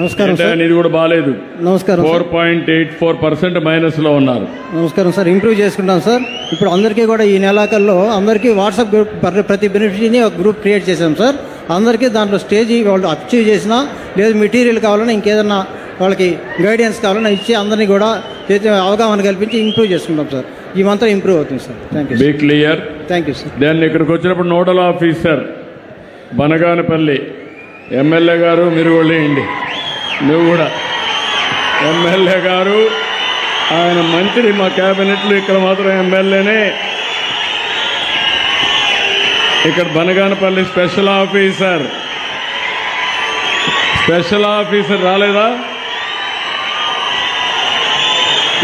నమస్కారం సార్. ఇది కూడా బాగాలేదు. నమస్కారం. 4.84% మైనస్లో ఉన్నారు. నమస్కారం సార్. ఇంప్రూవ్ చేసుకుంటాం సార్. ఇప్పుడు అందరికీ కూడా ఈ నెలాఖరులో అందరికీ వాట్సాప్ గ్రూప్, ప్రతి బెనిఫిషరీని ఒక గ్రూప్ క్రియేట్ చేశాం సార్. అందరికీ దాంట్లో స్టేజ్ వాళ్ళు అచీవ్ చేసినా, లేదు మెటీరియల్ కావాలన్నా, ఇంకేదన్నా వాళ్ళకి గైడెన్స్ కావాలన్నా ఇచ్చి అందరినీ కూడా అవగాహన కల్పించి ఇంప్రూవ్ చేసుకుంటాం సార్. ఈ మంత్రం ఇంప్రూవ్ అవుతుంది sir. Thank you. Be clear. Thank you sir. Then ఇక్కడికి వచ్చినప్పుడు నోడల్ ఆఫీసర్ బనగానపల్లి ఎమ్మెల్యే గారు, మీరు కూడా వేయండి. నువ్వు కూడా ఎమ్మెల్యే గారు ఆయన మంత్రి మా క్యాబినెట్లో, ఇక్కడ మాత్రం ఎమ్మెల్యేనే. ఇక్కడ బనగానపల్లి స్పెషల్ ఆఫీసర్ రాలేదా?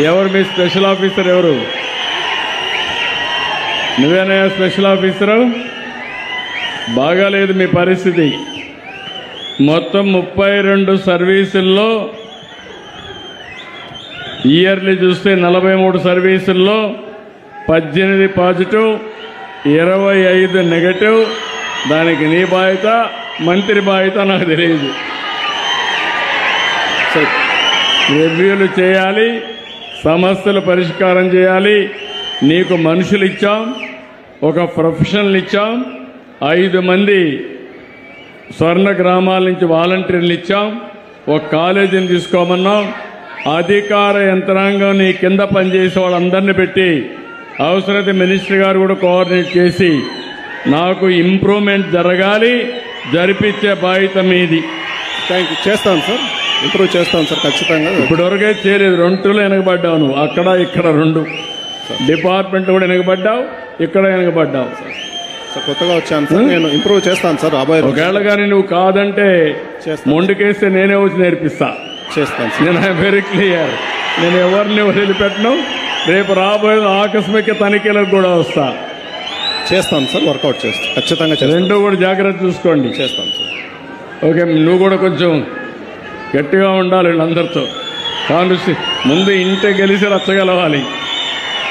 ఎవరు మీ స్పెషల్ ఆఫీసర్? ఎవరు? నువ్వేనా స్పెషల్ ఆఫీసరు? బాగాలేదు మీ పరిస్థితి. మొత్తం 32 సర్వీసుల్లో ఇయర్లీ చూస్తే 43 సర్వీసుల్లో 18 పాజిటివ్, 25 నెగటివ్. దానికి నీ బాధ్యత, మంత్రి బాధ్యత నాకు తెలియదు. రివ్యూలు చేయాలి, సమస్యలు పరిష్కారం చేయాలి. నీకు మనుషులు ఇచ్చాం, ఒక ప్రొఫెషనల్ ఇచ్చాం, 5 మంది స్వర్ణ గ్రామాల నుంచి వాలంటీర్లు ఇచ్చాం, ఒక కాలేజీని తీసుకోమన్నాం. అధికార యంత్రాంగం నీ కింద పనిచేసే వాళ్ళందరినీ పెట్టి అవసరమైతే మినిస్టర్ గారు కూడా కోఆర్డినేట్ చేసి నాకు ఇంప్రూవ్మెంట్ జరగాలి, జరిపించే బాధ్యత మీది. Thank you. చేస్తాను సార్, ఇంప్రూవ్ చేస్తాను సార్ ఖచ్చితంగా. ఇప్పటివరకే చేయలేదు, 2లో వెనకబడ్డావు నువ్వు. అక్కడ ఇక్కడ 2 డిపార్ట్మెంట్ కూడా వెనకబడ్డావు, ఇక్కడ వెనకబడ్డావు. సార్ కొత్తగా వచ్చాను సార్, నేను ఇంప్రూవ్ చేస్తాను సార్. ఒకవేళ కానీ నువ్వు కాదంటే మొండికేస్తే నేనే వచ్చి నేర్పిస్తా. చేస్తాను. నేను వెరీ క్లియర్. నేను ఎవరిని వదిలిపెట్టను. రేపు రాబోయే ఆకస్మిక తనిఖీలకు కూడా వస్తా. చేస్తాను సార్, వర్కౌట్ చేస్తాను ఖచ్చితంగా. 2 కూడా జాగ్రత్త చూసుకోండి. చేస్తాను సార్. ఓకే, నువ్వు కూడా కొంచెం గట్టిగా ఉండాలి వీళ్ళందరితో. కాంగ్రెస్ ముందు ఇంటి గెలిచి రచ్చగలవాలి.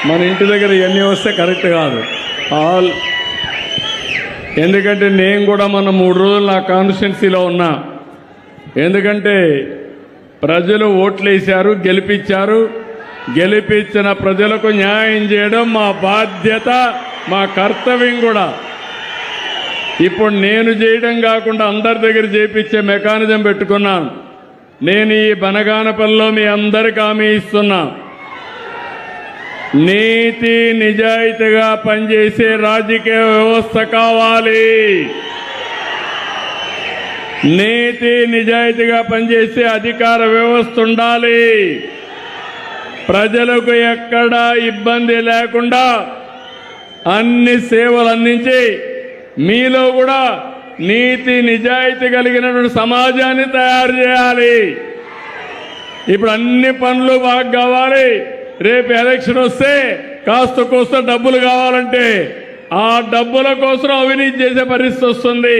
మన ఇంటి దగ్గర ఇవన్నీ వస్తే కరెక్ట్ కాదు. ఎందుకంటే నేను కూడా మన 3 రోజులు నా కాన్స్టిట్యున్సీలో ఉన్నా. ఎందుకంటే ప్రజలు ఓట్లేశారు, గెలిపించారు. గెలిపించిన ప్రజలకు న్యాయం చేయడం మా బాధ్యత, మా కర్తవ్యం కూడా. ఇప్పుడు నేను చేయడం కాకుండా అందరి దగ్గర చేయించే మెకానిజం పెట్టుకున్నాను. నేను ఈ బనగానపల్లిలో మీ అందరికి హామీ ఇస్తున్నా, నీతి నిజాయితీగా పనిచేసే రాజకీయ వ్యవస్థ కావాలి. నీతి నిజాయితీగా పనిచేసే అధికార వ్యవస్థ ఉండాలి. ప్రజలకు ఎక్కడా ఇబ్బంది లేకుండా అన్ని సేవలు అందించి మీలో కూడా నీతి నిజాయితీ కలిగినటువంటి సమాజాన్ని తయారు చేయాలి. ఇప్పుడు అన్ని పనులు బాగా కావాలి. రేపు ఎలక్షన్ వస్తే కాస్త కోస్త డబ్బులు కావాలంటే ఆ డబ్బుల కోసం అవినీతి చేసే పరిస్థితి వస్తుంది.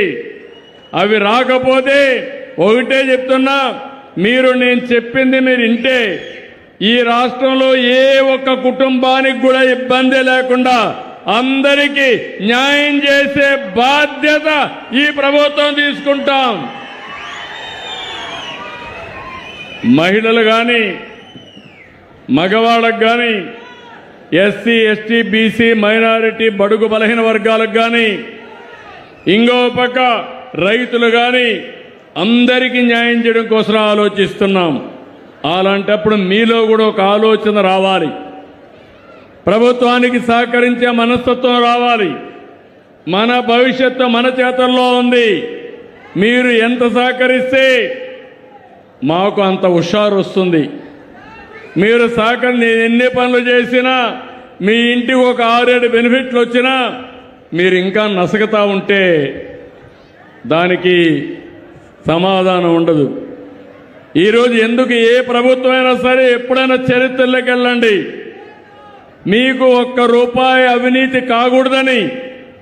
అవి రాకపోతే ఒకటే చెప్తున్నా, మీరు నేను చెప్పింది మీరు వింటే ఈ రాష్ట్రంలో ఏ ఒక్క కుటుంబానికి కూడా ఇబ్బంది లేకుండా అందరికీ న్యాయం చేసే బాధ్యత ఈ ప్రభుత్వం తీసుకుంటాం. మహిళలు కానీ, మగవాళ్ళకు కానీ, ఎస్సీ ఎస్టీ బీసీ మైనారిటీ బడుగు బలహీన వర్గాలకు కానీ, ఇంకో పక్క రైతులు కానీ అందరికీ న్యాయం చేయడం కోసం ఆలోచిస్తున్నాం. అలాంటప్పుడు మీలో కూడా ఒక ఆలోచన రావాలి. ప్రభుత్వానికి సహకరించే మనస్తత్వం రావాలి. మన భవిష్యత్తు మన చేతుల్లో ఉంది. మీరు ఎంత సహకరిస్తే మాకు అంత హుషారు వస్తుంది. మీరు నేను ఎన్ని పనులు చేసినా, మీ ఇంటికి ఒక 6-7 బెనిఫిట్లు వచ్చినా మీరు ఇంకా నసగతా ఉంటే దానికి సమాధానం ఉండదు. ఈరోజు ఎందుకు ఏ ప్రభుత్వం అయినా సరే ఎప్పుడైనా చరిత్రలోకి వెళ్ళండి, మీకు ₹1 అవినీతి కాకూడదని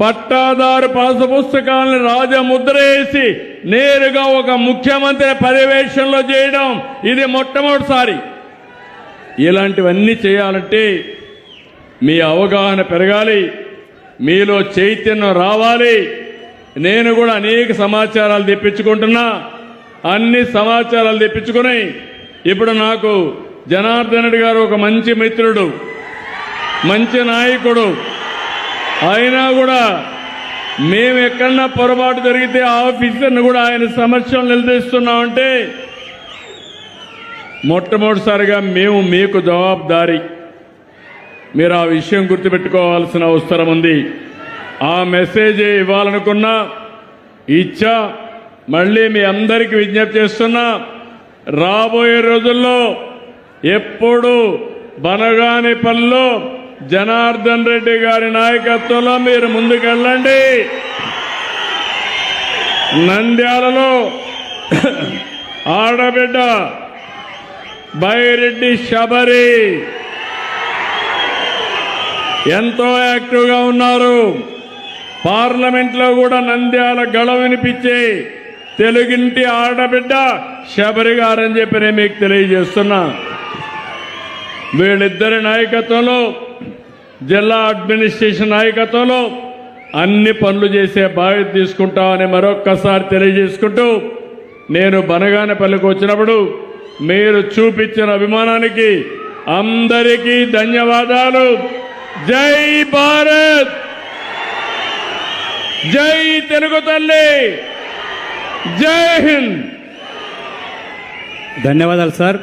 పట్టాదారు పాసు పుస్తకాలను రాజముద్ర వేసి నేరుగా ఒక ముఖ్యమంత్రి పర్యవేక్షణలో చేయడం ఇది మొట్టమొదటిసారి. ఇలాంటివన్నీ చేయాలంటే మీ అవగాహన పెరగాలి, మీలో చైతన్యం రావాలి. నేను కూడా అనేక సమాచారాలు తెప్పించుకుంటున్నా. అన్ని సమాచారాలు తెప్పించుకుని ఇప్పుడు నాకు జనార్దన్ రెడ్డి గారు ఒక మంచి మిత్రుడు, మంచి నాయకుడు. అయినా కూడా మేము ఎక్కడన్నా పొరపాటు జరిగితే ఆఫీసర్ని కూడా ఆయన సమక్షంలో నిలదీస్తున్నామంటే మొట్టమొదటిసారిగా మేము మీకు జవాబుదారీ. మీరు ఆ విషయం గుర్తుపెట్టుకోవాల్సిన అవసరం ఉంది. ఆ మెసేజ్ ఇవ్వాలనుకున్నా ఇచ్చా. మళ్ళీ మీ అందరికీ విజ్ఞప్తి చేస్తున్నా, రాబోయే రోజుల్లో ఎప్పుడు బనగానిపల్లిలో జనార్దన్ రెడ్డి గారి నాయకత్వంలో మీరు ముందుకెళ్ళండి. నంద్యాలలో ఆడబిడ్డ బైరెడ్డి శబరి ఎంతో యాక్టివ్గా ఉన్నారు. పార్లమెంట్లో కూడా నంద్యాల గళ వినిపించే తెలుగింటి ఆడబిడ్డ శబరి గారని చెప్పి నేను మీకు తెలియజేస్తున్నా. వీళ్ళిద్దరి నాయకత్వంలో, జిల్లా అడ్మినిస్ట్రేషన్ నాయకత్వంలో అన్ని పనులు చేసే బాధ్యత తీసుకుంటామని మరొక్కసారి తెలియజేసుకుంటూ, నేను బనగానపల్లికి వచ్చినప్పుడు మీరు చూపించిన అభిమానానికి అందరికీ ధన్యవాదాలు. జై భారత్, జై తెలుగు తల్లి, జై హింద్. ధన్యవాదాలు సార్.